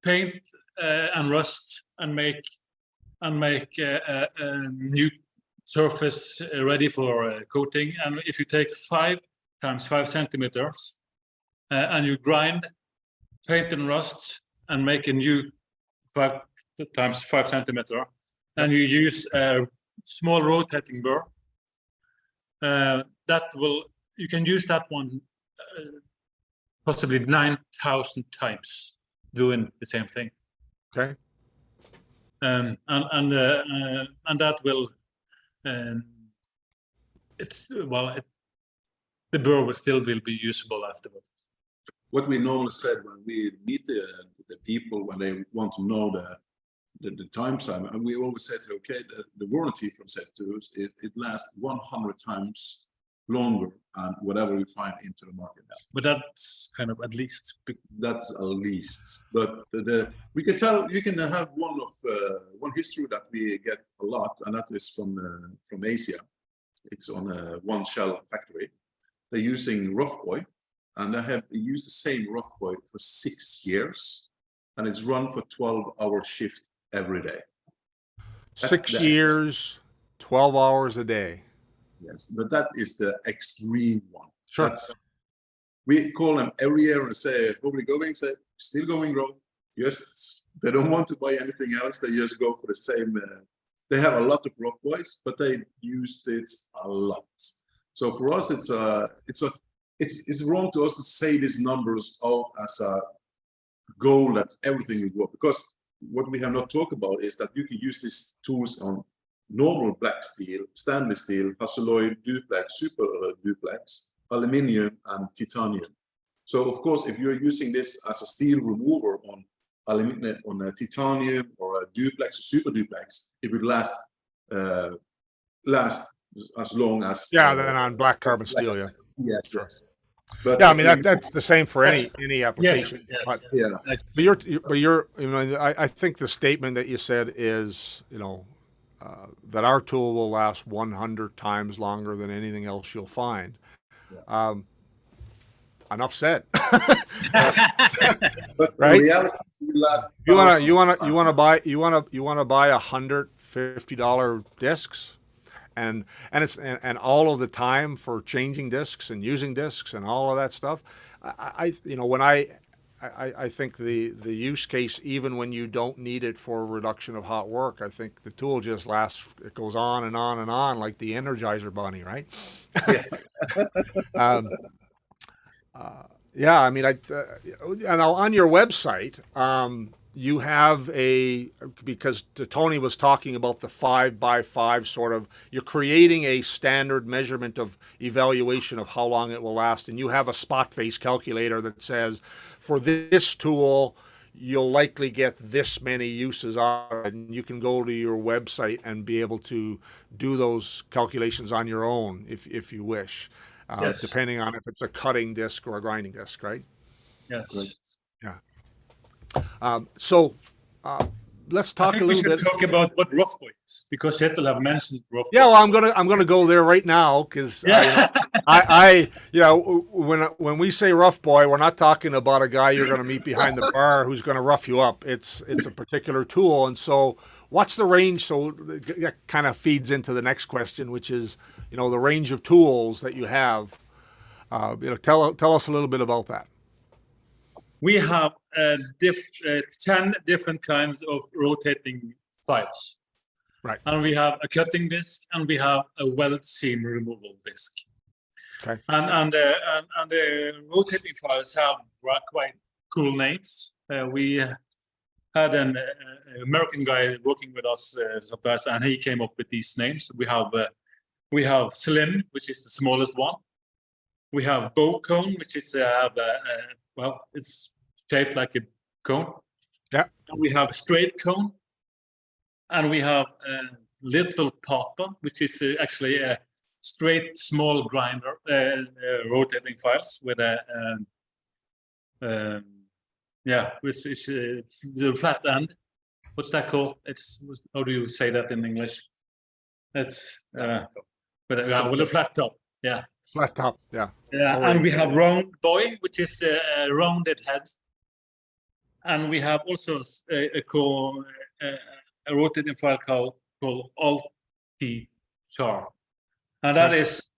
paint and rust and make a new surface ready for coating. And if you take 5 times 5 centimeters and you grind paint and rust and make a new 5 times 5 centimeter, and you use a small rotating burr, you can use that one possibly 9,000 times doing the same thing. Okay. And that will the burr will still be usable afterwards. What we normally said when we meet the people when they want to know the time time, and we always said, okay, the warranty from said tools is it lasts 100 times longer and whatever we find into the market. But that's kind of at least. That's at least. But we can tell, you can have one history that we get a lot, and that is from Asia. It's on a one shell factory. They're using Roughboy, and they have used the same Roughboy for 6 years, and it's run for 12-hour shift every day. That's 6 years, 12 hours a day. Yes, but that is the extreme one. Sure. We call them every year and say, "How are we going?" Say, "Still going, bro." Yes, they don't want to buy anything else. They just go for the same. They have a lot of Roughboys, but they used it a lot. So for us, it's wrong to us to say these numbers out as a goal that everything will work, because what we have not talked about is that you can use these tools on normal black steel, stainless steel, Hazelloy, duplex, super duplex, aluminium, and titanium. So of course, if you're using this as a steel remover on aluminium, on a titanium or a duplex or super duplex, it would last as long as than on black carbon steel. Yeah. Yes. But yeah, I mean that's the same for any application. Yes. But, Yeah. but you're I think the statement that you said is that our tool will last 100 times longer than anything else you'll find. Yeah. Enough said. But right? in reality, last you want to buy $150 discs, and all of the time for changing discs and using discs and all of that stuff. I think the use case, even when you don't need it for reduction of hot work, I think the tool just lasts. It goes on and on and on, like the Energizer Bunny, right? Yeah. I mean, and on your website, you have because Tony was talking about the 5x5 sort of, you're creating a standard measurement of evaluation of how long it will last. And you have a spot face calculator that says, for this tool, you'll likely get this many uses out of it. And you can go to your website and be able to do those calculations on your own if you wish, yes. Depending on if it's a cutting disc or a grinding disc, right? Yes. Right. Yeah. So let's talk a little bit. We should talk about what Roughboy is, because Kjetil have mentioned Roughboy. Yeah, well, I'm gonna go there right now, because when we say Roughboy, we're not talking about a guy you're going to meet behind the bar who's going to rough you up. It's a particular tool, and so what's the range? So that kind of feeds into the next question, which is the range of tools that you have. Tell us a little bit about that. We have 10 different kinds of rotating files. Right. And we have a cutting disc, and we have a weld seam removal disc. Okay. And the rotating files have quite cool names. We had an American guy working with us sometimes, and he came up with these names. We have Slim, which is the smallest one. We have bow cone, which is it's shaped like a cone. Yeah. And we have a straight cone, and we have little papa, which is actually a straight small grinder rotating files with which is the flat end. What's that called? How do you say that in English? It's with a flat top. Yeah. Flat top. Yeah. Yeah. And we have Roughboy, which is a rounded head. And we have also a rotating file called Alt-P-char. And that is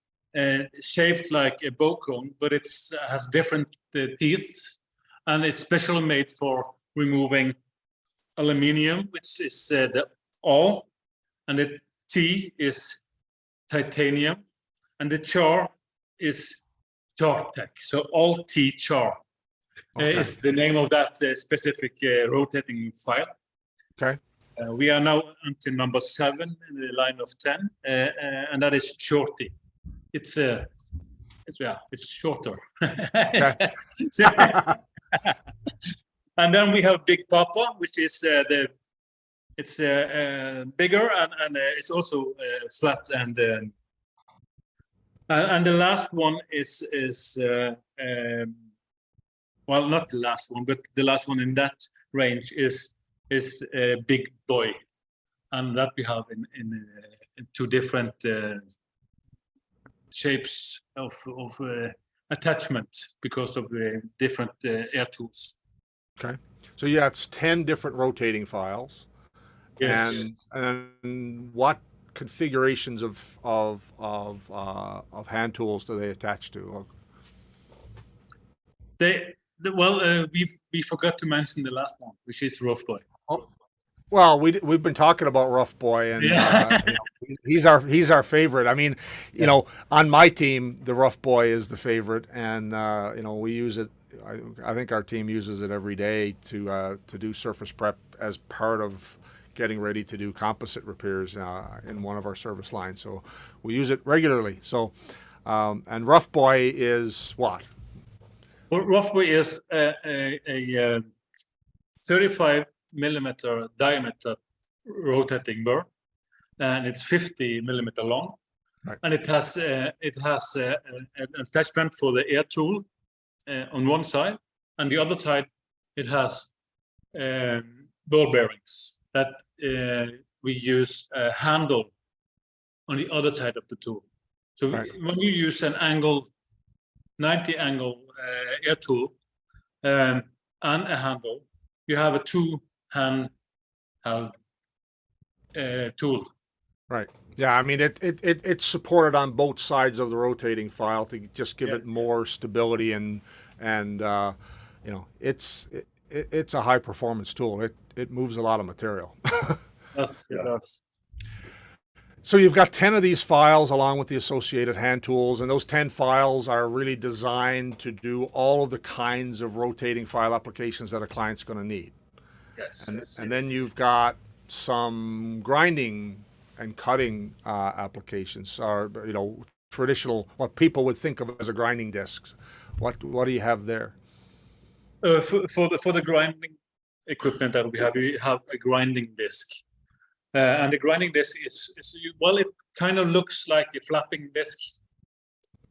shaped like a bow cone, but it has different teeth, and it's specially made for removing aluminium, which is the Al, and the T is titanium, and the char is Chartec. So Alt-P-char is the name of that specific rotating file. Okay. We are now until number 7 in the line of 10, and that is Shorty. It's shorter. And then we have Big Papa, which is the it's bigger and it's also flat and the last one is well, not the last one, but the last one in that range is Big Boy, and that we have in two different shapes of attachment because of the different air tools. Okay. So yeah, it's 10 different rotating files. Yes. And what configurations of hand tools do they attach to? We forgot to mention the last one, which is Roughboy. Oh, well, we've been talking about Roughboy, and Yeah. he's our favorite. I mean, you know, on my team, the Roughboy is the favorite, and you know, we use it. I think our team uses it every day to do surface prep as part of getting ready to do composite repairs in one of our service lines. So we use it regularly. So and Roughboy is what? Well, Roughboy is a 35 millimeter diameter rotating burr, and it's 50 millimeter long, Right. and it has an attachment for the air tool on one side, and the other side it has ball bearings that we use a handle on the other side of the tool. So Right. when you use an 90 angle air tool and a handle, you have a two-hand held tool. Right. Yeah. I mean, it's supported on both sides of the rotating file to just give it more stability and you know, it's a high performance tool. It moves a lot of material. Yes, it does. So you've got 10 of these files along with the associated hand tools, and those 10 files are really designed to do all of the kinds of rotating file applications that a client's going to need. Yes. And then you've got some grinding and cutting applications, or you know, traditional, what people would think of as a grinding discs. What do you have there? For the grinding equipment that we have a grinding disc. And the grinding disc is well, it kind of looks like a flapping disc.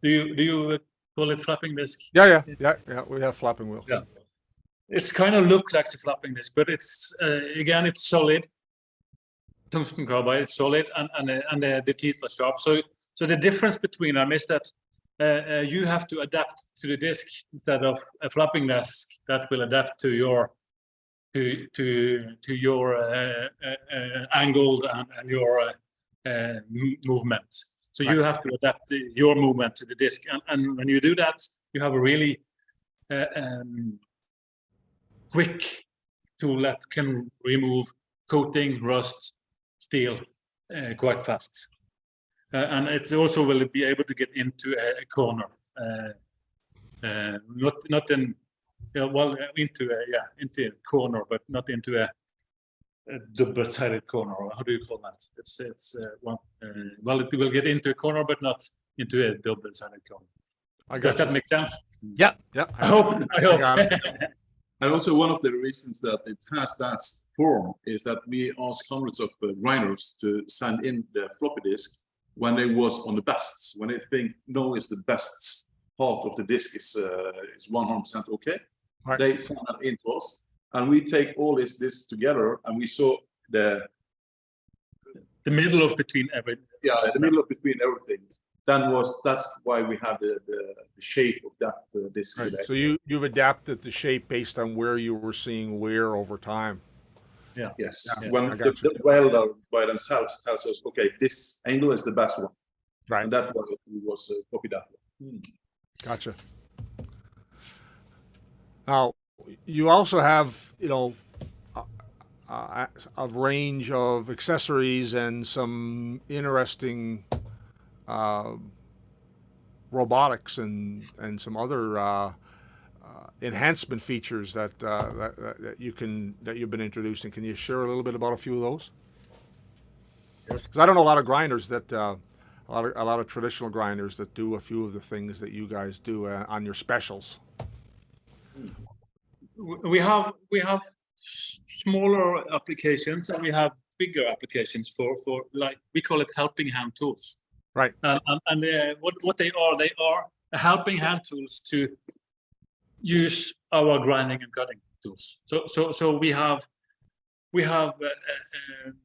Do you call it flapping disc? Yeah. We have flapping wheels. Yeah. It's kind of looks like a flapping disc, but it's again, it's solid. Tungsten carbide, it's solid, and the teeth are sharp. So the difference between them is that you have to adapt to the disc instead of a flapping disc that will adapt to your angle and your movement. So you have to adapt your movement to the disc, and when you do that, you have a really quick tool that can remove coating, rust, steel quite fast, and it also will be able to get into a corner, not in. Well, into a corner, but not into a double-sided corner. Or how do you call that? It's well, it will get into a corner, but not into a double-sided corner. Does that make sense? Yeah. I hope. And also one of the reasons that it has that form is that we ask hundreds of grinders to send in the floppy disk when they was on the bests, when they think no is the best part of the disk is 100% okay. Right. They send that into us, and we take all this together, and we saw the middle of between everything. Yeah, the middle of between everything. That's why we have the shape of that disc. Right. So you've adapted the shape based on where you were seeing wear over time. Yeah. Yes. Yeah. When the welder by themselves tells us, okay, this angle is the best one. Right. And that's why we was copied that one. Gotcha. Now, you also have, you know, a range of accessories and some interesting robotics and some other enhancement features that you've been introducing. Can you share a little bit about a few of those? Because I don't know a lot of grinders that a lot of traditional grinders that do a few of the things that you guys do on your specials. We have smaller applications, and we have bigger applications for like we call it helping hand tools. Right. And what they are helping hand tools to use our grinding and cutting tools. So we have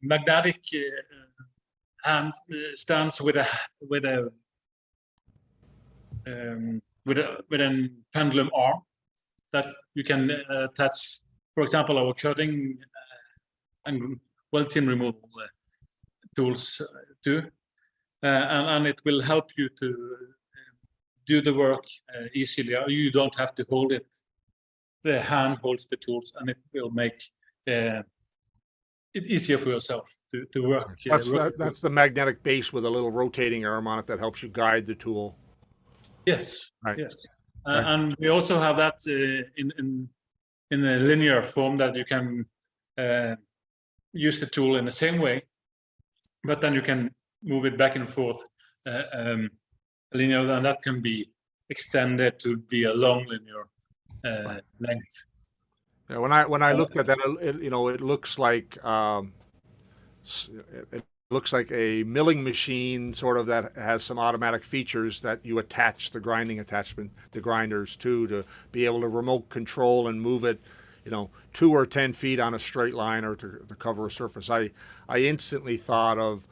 magnetic hand stands with a pendulum arm that you can attach, for example, our cutting and weld seam removal tools to, and it will help you to do the work easily. You don't have to hold it. The hand holds the tools, and it will make it easier for yourself to work. That's the magnetic base with a little rotating arm on it that helps you guide the tool. Yes. Right. Yes. Right. And we also have that in a linear form that you can use the tool in the same way, but then you can move it back and forth linear, and that can be extended to be a long linear length. Yeah, when I looked at that, it looks like it looks like a milling machine, sort of, that has some automatic features that you attach the grinding attachment, the grinders to be able to remote control and move it, 2 or 10 feet on a straight line or to cover a surface. I instantly thought of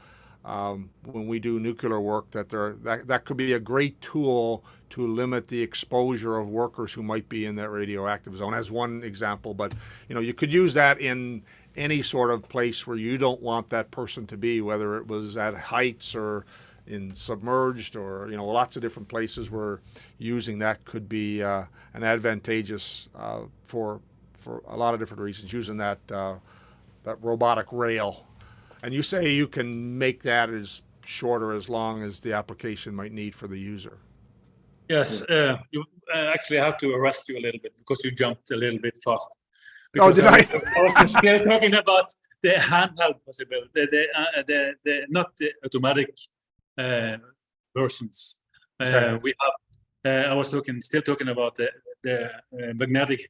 when we do nuclear work that could be a great tool to limit the exposure of workers who might be in that radioactive zone, as one example. But you could use that in any sort of place where you don't want that person to be, whether it was at heights or in submerged, or lots of different places where using that could be an advantageous for a lot of different reasons, using that robotic rail. And you say you can make that as short or as long as the application might need for the user. Yes, you actually have to arrest you a little bit because you jumped a little bit fast. Oh, did I? I was still talking about the handheld possibility, the not the automatic versions. Okay. We have. I was still talking about the magnetic.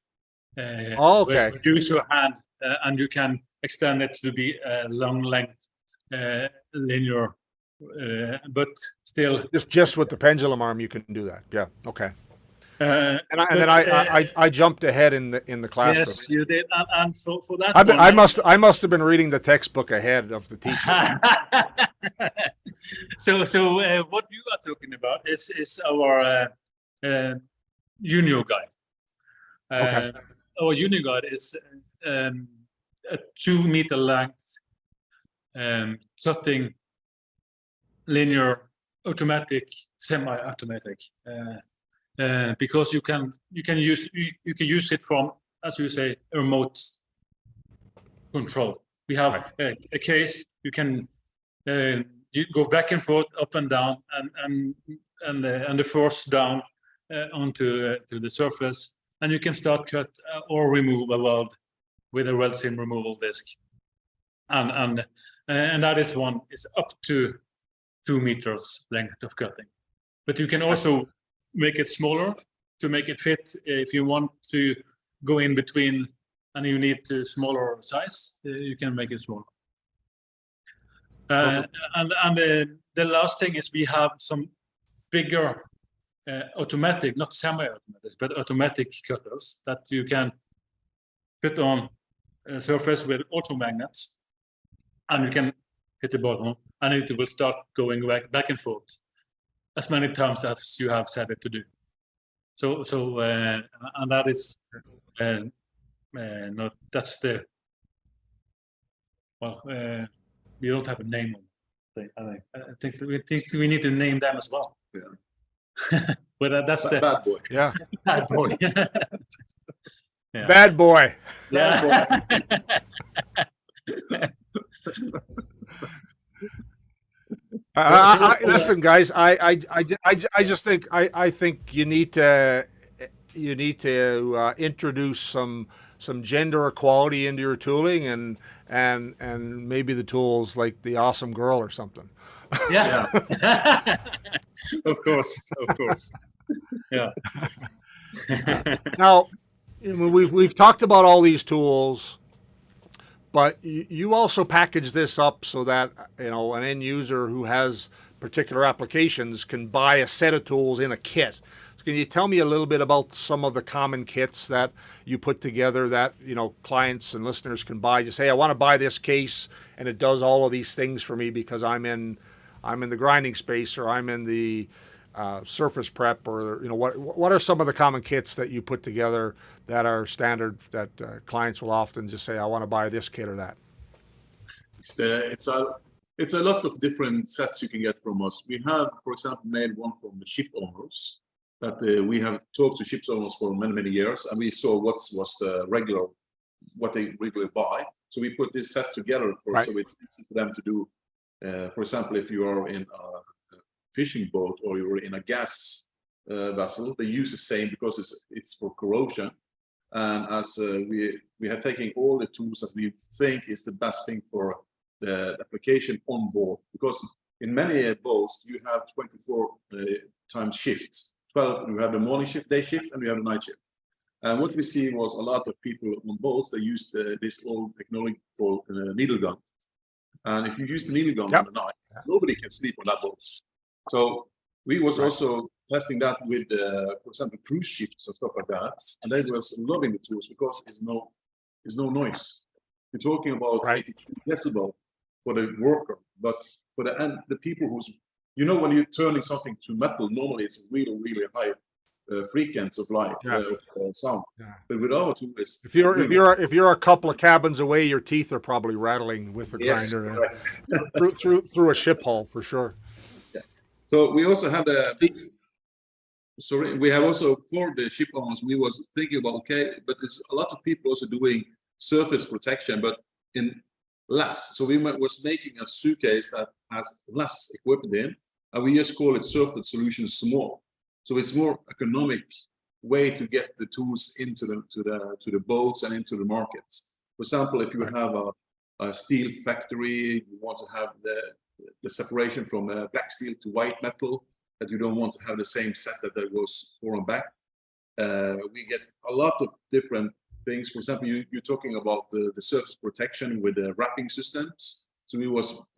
Oh, okay. Where you use your hand and you can extend it to be a long length linear, but still Just with the pendulum arm, you can do that. Yeah. Okay. and then I jumped ahead in the class. yes, you did, and for that I must have been reading the textbook ahead of the teacher. So what you are talking about is our Unio guide. Okay. Our Unio guide is a 2 meter length cutting linear automatic semi-automatic because you can use it from, as you say, remote control. We have a case you can you go back and forth, up and down, and the force down onto to the surface, and you can start cut or remove a weld with a weld seam removal disc, and that is up to 2 meters length of cutting. But you can also make it smaller to make it fit if you want to go in between and you need to smaller size, you can make it smaller. And the last thing is we have some bigger automatic, not semi-automatic, but automatic cutters that you can put on a surface with auto magnets, and you can hit the bottom, and it will start going back and forth as many times as you have set it to do. So and that is not, that's the, well, we don't have a name on it. I think we need to name them as well. Yeah. But that's the Bad boy. Yeah. bad boy. Yeah. Bad boy. Yeah. Listen, guys. I just think I think you need to introduce some gender equality into your tooling, and maybe the tools like the awesome girl or something. Yeah. Of course. Yeah. Now, we've talked about all these tools, But you also package this up so that, you know, an end user who has particular applications can buy a set of tools in a kit. So can you tell me a little bit about some of the common kits that you put together that, you know, clients and listeners can buy? Just say, I want to buy this case and it does all of these things for me because I'm in the grinding space, or I'm in the surface prep, or, you know, what are some of the common kits that you put together that are standard that clients will often just say, I want to buy this kit or that? It's a lot of different sets you can get from us. We have, for example, made one from the ship owners that we have talked to ship owners for many years, and we saw what they regularly buy. So we put this set together so it's easy for them to do. For example, if you are in a fishing boat or you're in a gas vessel, they use the same because it's for corrosion. And as we have taken all the tools that we think is the best thing for the application on board, because in many boats you have 24 times shifts. 12, you have the morning shift, day shift, and you have the night shift. And what we see was a lot of people on boats, they used this old technology called needle gun. And if you use the needle gun on the night, nobody can sleep on that boat. So we was also testing that with, for example, cruise ships and stuff like that. And they were loving the tools because there's no noise. You're talking about 82 decibel for the worker, but for the people who's, you know, when you're turning something to metal, normally it's really high frequency of light, sound. But with our tool, is if you're a couple of cabins away, your teeth are probably rattling with the grinder through a ship hull for sure. Yeah. So we also have we have also for the ship owners, we was thinking about, okay, but there's a lot of people also doing surface protection, but in less. So we was making a suitcase that has less equipment in, and we just call it Surface Solutions Small. So it's more economic way to get the tools into the boats and into the markets. For example, if you have a steel factory, you want to have the separation from black steel to white metal, that you don't want to have the same set that goes forward and back. We get a lot of different things. For example, you're talking about the surface protection with the wrapping systems. So we was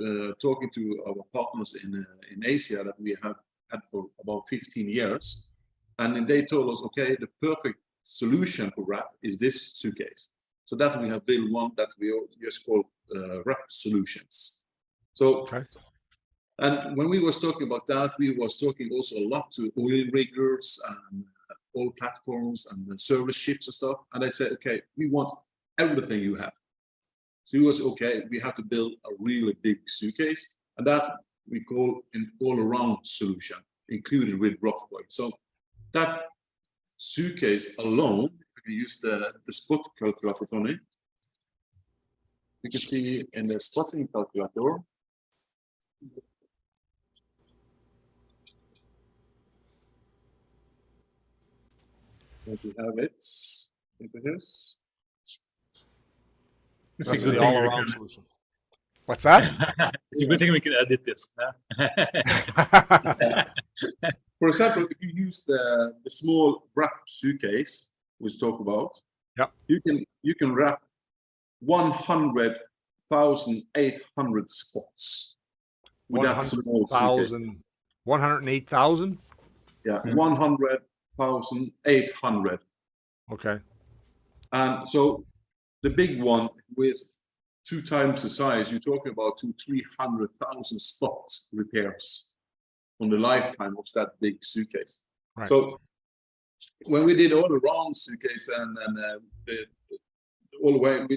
talking to our partners in Asia that we have had for about 15 years. And they told us, okay, the perfect solution for wrap is this suitcase. So that we have built one that we just call wrap solutions. So, and when we was talking about that, we was talking also a lot to oil riggers and oil platforms and service ships and stuff. And I said, okay, we want everything you have. So it was, okay, we have to build a really big suitcase, and that we call an all-around solution, included with Roughboy. So that suitcase alone, if we use the spot calculator on it, you can see in the spotting calculator, we have it. It's a good thing all-around solution. What's that? It's a good thing we can edit this. For example, if you use the small wrap suitcase, which talk about, you can wrap 100,800 spots with that small suitcase. 108,000? Yeah, 100,800. Okay. And so the big one with 2 times the size, you're talking about 200,000-300,000 spots repairs on the lifetime of that big suitcase. Right. So when we did all around suitcase and all the way,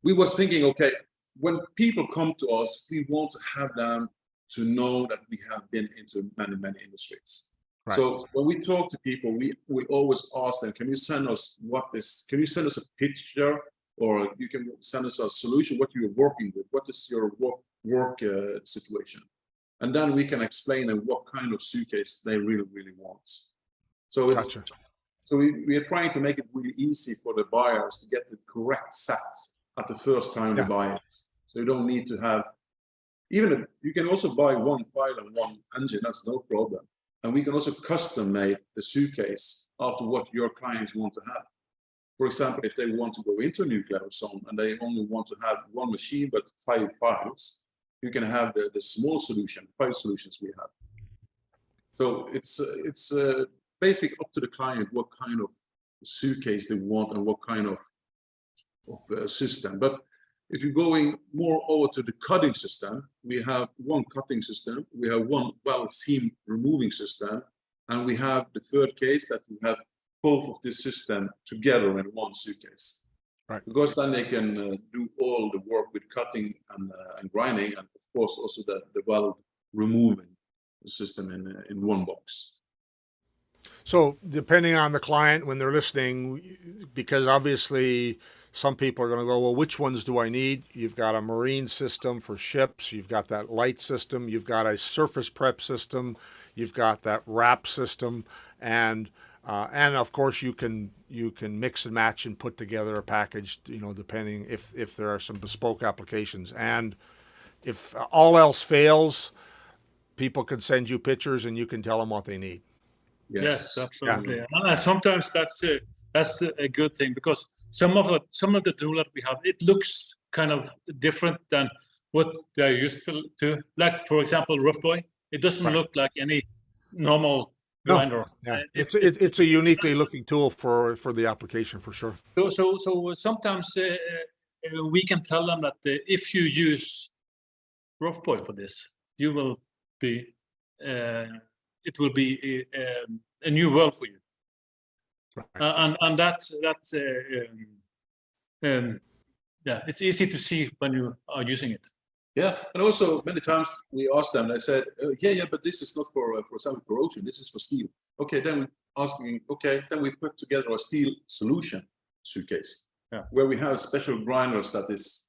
we was thinking, okay, when people come to us, we want to have them to know that we have been into many industries. Right. So when we talk to people, we will always ask them, can you send us can you send us a picture, or you can send us a solution, what you're working with, what is your work situation? And then we can explain them what kind of suitcase they really want. So it's, so we are trying to make it really easy for the buyers to get the correct set at the first time they buy it. So you don't need to have, even you can also buy one file and one engine, that's no problem. And we can also custom make the suitcase after what your clients want to have. For example, if they want to go into a nuclear zone and they only want to have one machine but 5 files, you can have the small solution, 5 solutions we have. So it's basic up to the client what kind of suitcase they want and what kind of system. But if you're going more over to the cutting system, we have one cutting system, we have one seam removing system, and we have the third case that we have both of this system together in one suitcase. Right. Because then they can do all the work with cutting and grinding, and of course also the weld removing system in one box. So depending on the client when they're listening, because obviously some people are going to go, well, which ones do I need? You've got a marine system for ships, you've got that light system, you've got a surface prep system, you've got that wrap system, and of course you can mix and match and put together a package, depending if there are some bespoke applications. And if all else fails, people can send you pictures and you can tell them what they need. Yes, absolutely. Yeah. And sometimes that's a good thing, because some of the tool that we have, it looks kind of different than what they're used to. Like, for example, Roughboy, it doesn't look like any normal grinder. No, yeah. It's a uniquely looking tool for the application, for sure. So sometimes we can tell them that if you use Roughboy for this, you will be it will be a new world for you. Right. And that's it's easy to see when you are using it. Yeah, and also many times we asked them, they said, yeah, but this is not for example, corrosion, this is for steel. Okay, then then we put together a steel solution suitcase, where we have special grinders that is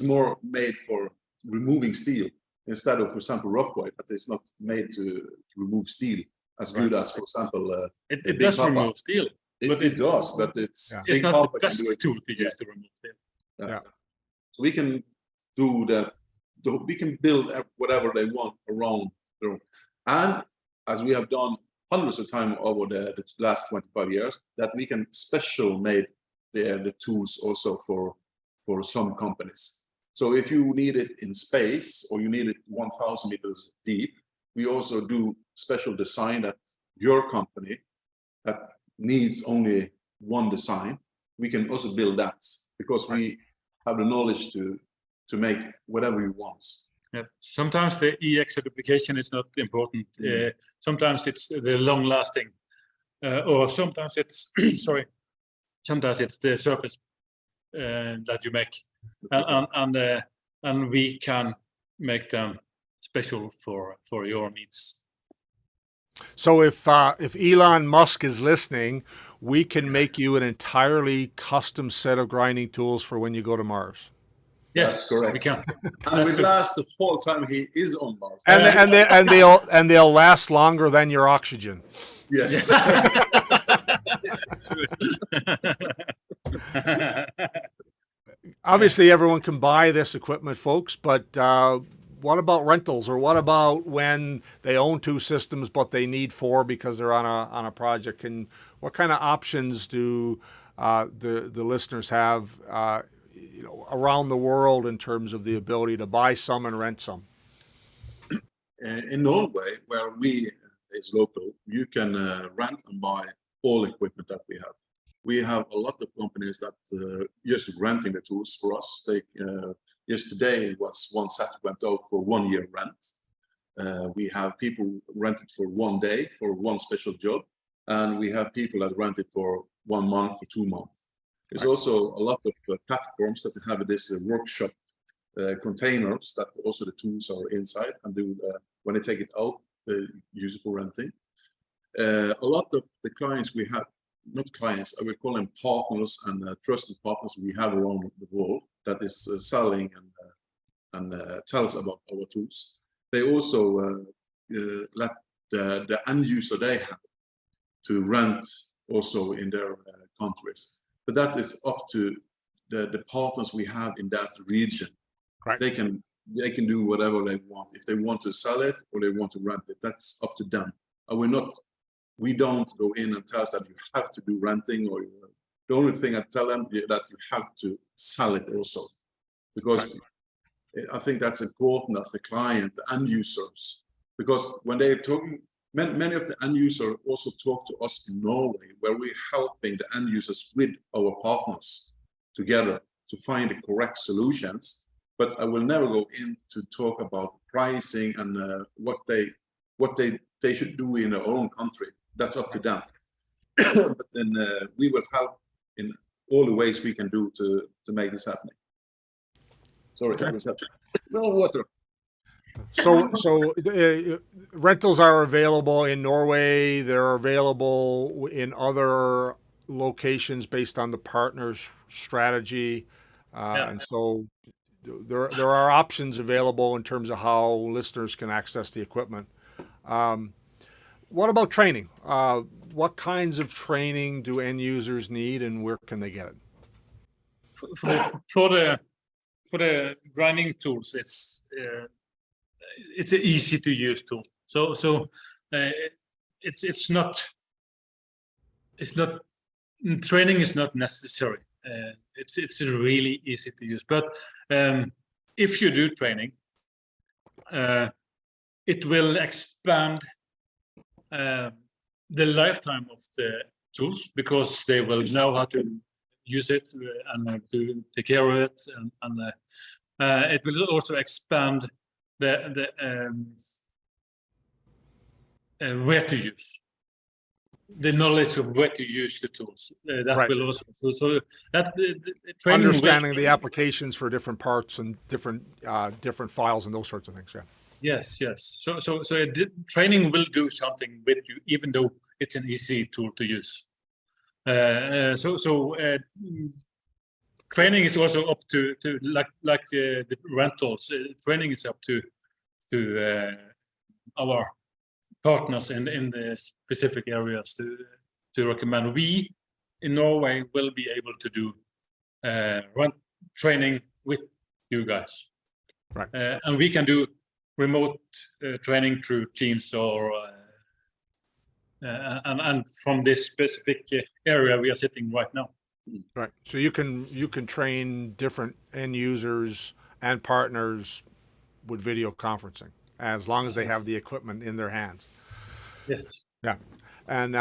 more made for removing steel instead of, for example, Roughboy, but it's not made to remove steel as good as, for example, it does remove steel. It does, but it's not the best tool to use to remove steel. Yeah. So we can do that. We can build whatever they want around the room. And as we have done hundreds of times over the last 25 years, that we can special made the tools also for some companies. So if you need it in space or you need it 1,000 meters deep, we also do special design that your company that needs only one design, we can also build that, because we have the knowledge to make whatever you want. Yeah. Sometimes the EX certification is not important. Sometimes it's the long lasting, or sometimes it's sometimes it's the surface that you make, and we can make them special for your needs. So if Elon Musk is listening, we can make you an entirely custom set of grinding tools for when you go to Mars. Yes, that's correct. We can. And we last the whole time he is on Mars. And they'll last longer than your oxygen. Yes. That's true. Obviously, everyone can buy this equipment, folks, but what about rentals, or what about when they own 2 systems but they need 4 because they're on a project? And what kind of options do the listeners have around the world in terms of the ability to buy some and rent some? In Norway, where we is local, you can rent and buy all equipment that we have. We have a lot of companies that just renting the tools for us. Yesterday was one set went out for 1 year rent. We have people rented for 1 day for one special job, and we have people that rent it for 1 month or 2 months. There's also a lot of platforms that have this workshop containers that also the tools are inside, and when they take it out, they use it for renting. A lot of the clients we have, not clients, I will call them partners and trusted partners we have around the world that is selling and tell us about our tools. They also let the end user they have to rent also in their countries. But that is up to the partners we have in that region. Right. They can do whatever they want. If they want to sell it or they want to rent it, that's up to them. We don't go in and tell us that you have to do renting or The only thing I tell them is that you have to sell it also, because I think that's important that the client, the end users, because when they're talking, many of the end users also talk to us in Norway, where we're helping the end users with our partners together to find the correct solutions. But I will never go in to talk about pricing and what they should do in their own country. That's up to them. But then we will help in all the ways we can do to make this happening. Sorry, Okay. No water. So rentals are available in Norway. They're available in other locations based on the partner's strategy, and so there are options available in terms of how listeners can access the equipment. What about training? What kinds of training do end users need, and where can they get it? For the grinding tools, it's an easy to use tool. So it's not training is not necessary. It's really easy to use. But if you do training, it will expand the lifetime of the tools, because they will know how to use it and to take care of it, and it will also expand the where to use, the knowledge of where to use the tools. That will also so that the training understanding the applications for different parts and different files and those sorts of things. Yeah. Yes. So training will do something with you, even though it's an easy tool to use. Training is also up to like the rentals. Training is up to our partners in the specific areas to recommend. We in Norway will be able to do run training with you guys, right? And we can do remote training through Teams or and from this specific area we are sitting right now. Right. So you can train different end users and partners with video conferencing, as long as they have the equipment in their hands. Yes. Yeah. And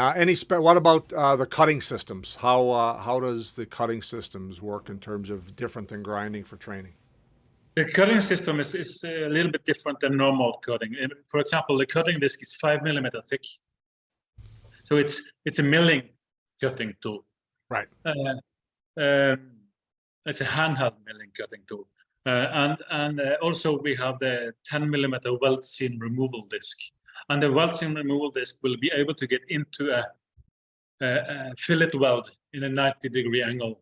what about the cutting systems? How does the cutting systems work in terms of different than grinding for training? The cutting system is a little bit different than normal cutting. For example, the cutting disc is 5 millimeter thick, so it's a milling cutting tool. Right. It's a handheld milling cutting tool, and also we have the 10 millimeter weld seam removal disc, and the weld seam removal disc will be able to get into a fillet weld in a 90-degree angle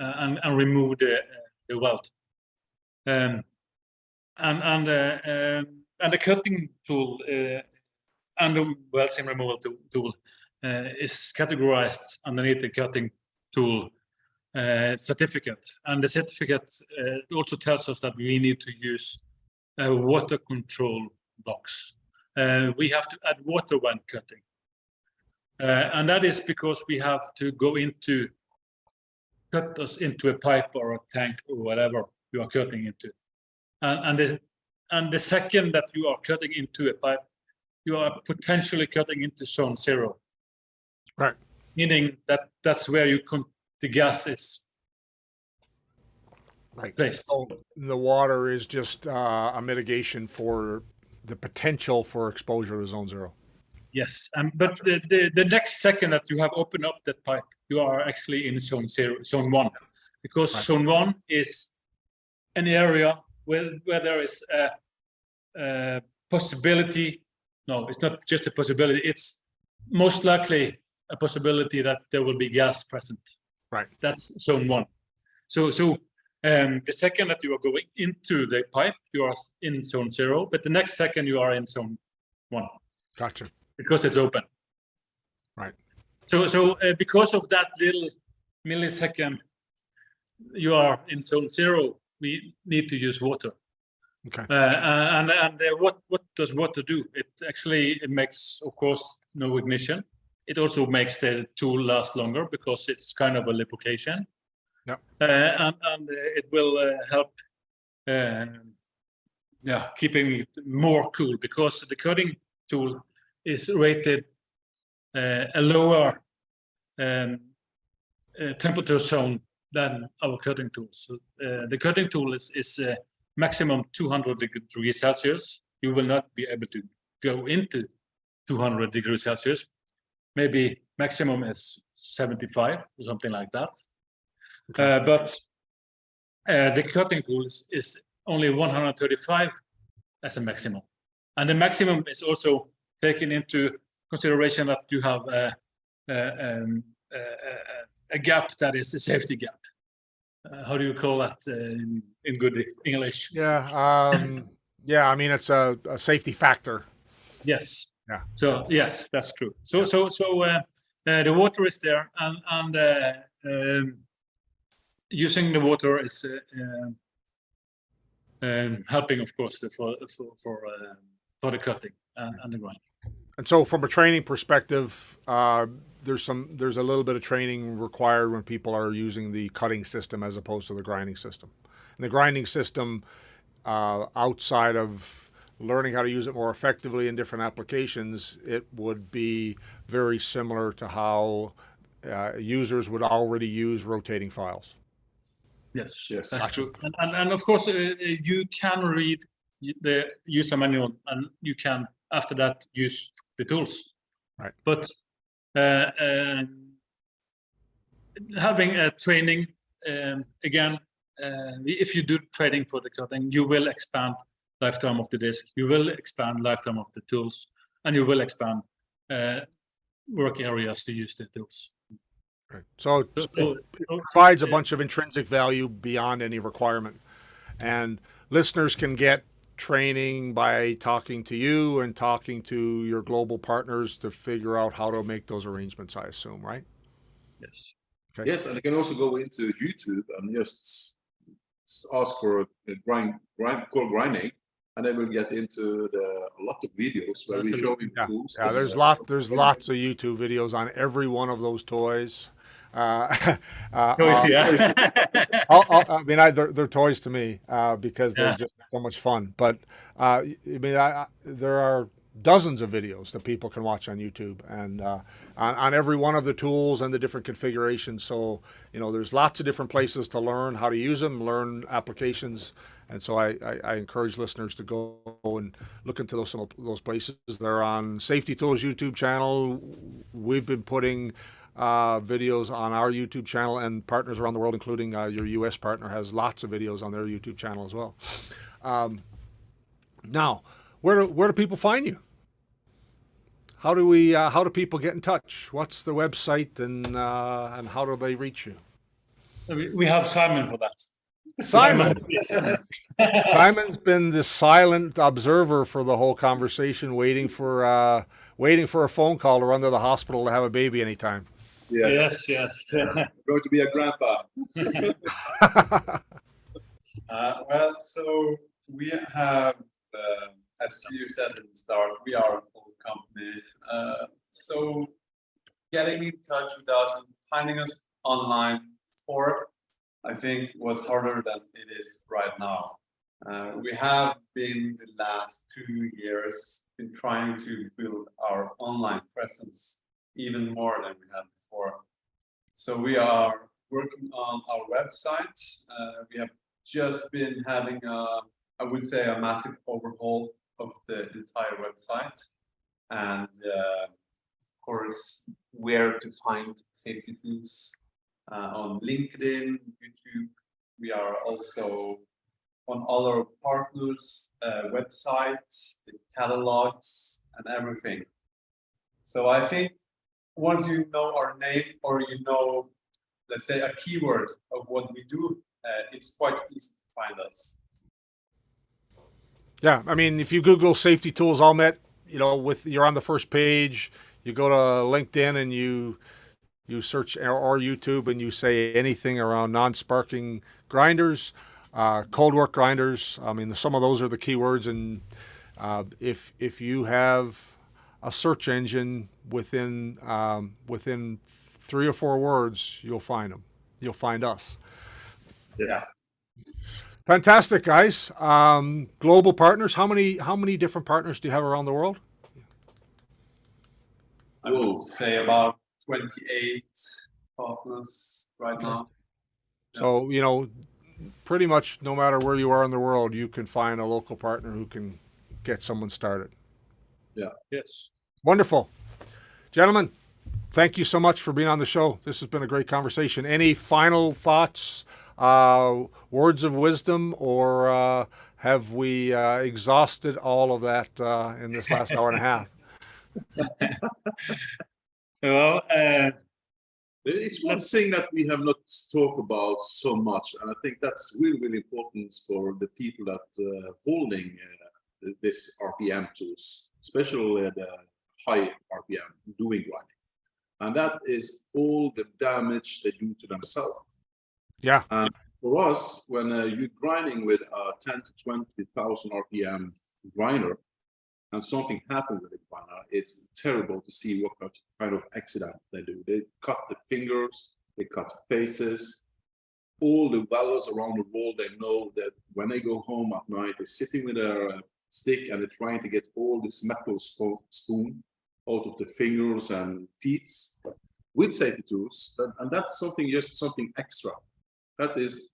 and remove the weld. And the cutting tool and the weld seam removal tool is categorized underneath the cutting tool certificate, and the certificate also tells us that we need to use a water control box. We have to add water when cutting, and that is because we have to go cut us into a pipe or a tank or whatever you are cutting into, and the second that you are cutting into a pipe, you are potentially cutting into zone 0. Right. Meaning that's where the gas is placed. So the water is just a mitigation for the potential for exposure to zone 0. Yes, but the next second that you have opened up that pipe, you are actually in zone 1, because zone 1 is an area where there is a possibility. No, it's not just a possibility. It's most likely a possibility that there will be gas present. Right. That's zone 1. So the second that you are going into the pipe, you are in zone 0, but the next second you are in zone 1. Gotcha. Because it's open. Right. So because of that little millisecond, you are in zone 0. We need to use water. Okay. And what does water do? It makes, of course, no ignition. it also makes the tool last longer because it's kind of a lubrication. Yeah. And it will help keeping it more cool, because the cutting tool is rated a lower temperature zone than our cutting tools. So, the cutting tool is maximum 200 degrees Celsius. You will not be able to go into 200 degrees Celsius. Maybe maximum is 75 or something like that. Okay. But the cutting tool is only 135 as a maximum. And the maximum is also taken into consideration that you have a gap that is a safety gap. How do you call that in good English? Yeah, I mean, it's a safety factor. Yes. Yeah. So yes, that's true. So the water is there, and using the water is helping, of course, for the cutting and the grinding. And so, from a training perspective, there's a little bit of training required when people are using the cutting system as opposed to the grinding system. And the grinding system, outside of learning how to use it more effectively in different applications, it would be very similar to how users would already use rotating files. Yes, yes, that's true. And of course, you can read the user manual, and you can after that use the tools. Right. But having a training, again, if you do training for the cutting, you will expand lifetime of the disc, you will expand lifetime of the tools, and you will expand work areas to use the tools. Right. So it provides a bunch of intrinsic value beyond any requirement. And listeners can get training by talking to you and talking to your global partners to figure out how to make those arrangements, I assume, right? Yes. Okay. Yes, and you can also go into YouTube and just ask for a grinding, and then we'll get into a lot of videos where we show you tools. Yeah, there's lots of YouTube videos on every one of those toys. Yeah. I mean, they're toys to me because they're just so much fun. But I mean, there are dozens of videos that people can watch on YouTube, and on every one of the tools and the different configurations. So there's lots of different places to learn how to use them, learn applications. And so I encourage listeners to go and look into some of those places. They're on Safety Tools YouTube channel. We've been putting videos on our YouTube channel, and partners around the world, including your U.S. partner, has lots of videos on their YouTube channel as well. Now, where do people find you? How do people get in touch? What's the website, and how do they reach you? We have Simon for that. Simon. Simon's been the silent observer for the whole conversation, waiting for a phone call to run to the hospital to have a baby anytime. Yes. I'm going to be a grandpa. Well, so we have, as you said at the start, we are a full company. So getting in touch with us and finding us online I think was harder than it is right now. We have been the last 2 years been trying to build our online presence even more than we had before. So we are working on our website. We have just been having I would say a massive overhaul of the entire website, and of course where to find safety tools. On LinkedIn, YouTube. We are also on all our partners' websites, the catalogs, and everything. So I think once you know our name, or let's say, a keyword of what we do, it's quite easy to find us. Yeah, I mean, if you Google Safety Tools Allmet, you're on the first page. You go to LinkedIn and you search, or YouTube, and you say anything around non-sparking grinders, cold work grinders. I mean, some of those are the keywords. And if you have a search engine within 3 or 4 words, you'll find them. You'll find us. Yes. Fantastic, guys. Global partners. How many different partners do you have around the world? I would say about 28 partners right now. So, pretty much no matter where you are in the world, you can find a local partner who can get someone started. Yeah. Yes. Wonderful. Gentlemen, thank you so much for being on the show. This has been a great conversation. Any final thoughts, words of wisdom, or have we exhausted all of that in this last hour and a half? Well, It's one thing that we have not talked about so much, and I think that's really, really important for the people that holding this RPM tools, especially the high RPM doing grinding, and that is all the damage they do to themselves. Yeah. And for us, when you're grinding with a 10 to 20,000 RPM grinder, and something happened with the grinder, it's terrible to see what kind of accident they do. They cut the fingers, they cut faces, all the wells around the wall. They know that when they go home at night, they're sitting with their stick and they're trying to get all this metal spoon out of the fingers and feet with safety tools. And that's just something extra. That is,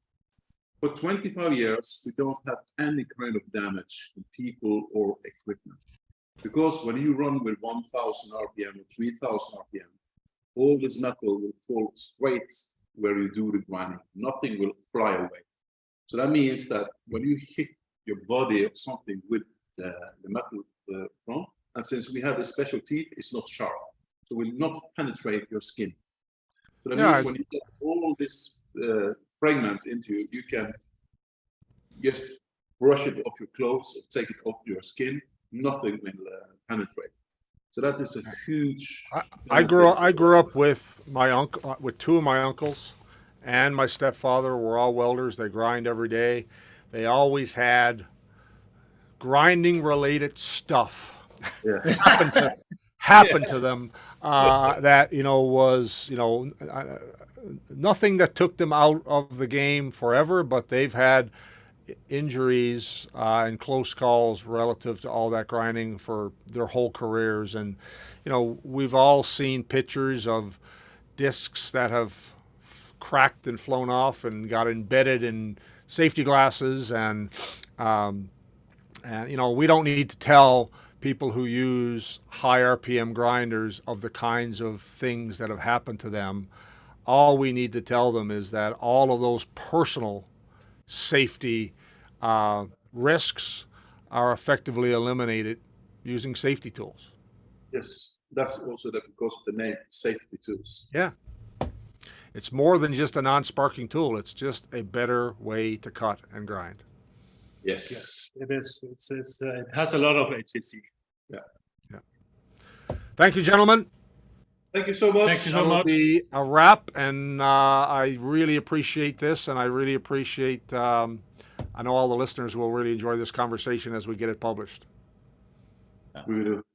for 25 years, we don't have any kind of damage to people or equipment. Because when you run with 1,000 RPM or 3,000 RPM, all this metal will fall straight where you do the grinding. Nothing will fly away. So that means that when you hit your body or something with the metal front, and since we have a special teeth, it's not sharp. So it will not penetrate your skin. So that means when you get all these fragments into you, you can just brush it off your clothes or take it off your skin. Nothing will penetrate. So that is a huge. I grew up with my uncle, with 2 of my uncles, and my stepfather were all welders. They grind every day. They always had grinding related stuff happen to them that was nothing that took them out of the game forever, but they've had injuries and close calls relative to all that grinding for their whole careers. And we've all seen pictures of discs that have cracked and flown off and got embedded in safety glasses, and we don't need to tell people who use high RPM grinders of the kinds of things that have happened to them. All we need to tell them is that all of those personal safety risks are effectively eliminated using safety tools. Yes, that's also because of the name, safety tools. Yeah. It's more than just a non-sparking tool. It's just a better way to cut and grind. Yes. Yes, it is. It has a lot of HCC. Yeah. Thank you, gentlemen. Thank you so much. Thank you so That'll much. be a wrap, and I really appreciate this, and I really appreciate. I know all the listeners will really enjoy this conversation as we get it published. We will do.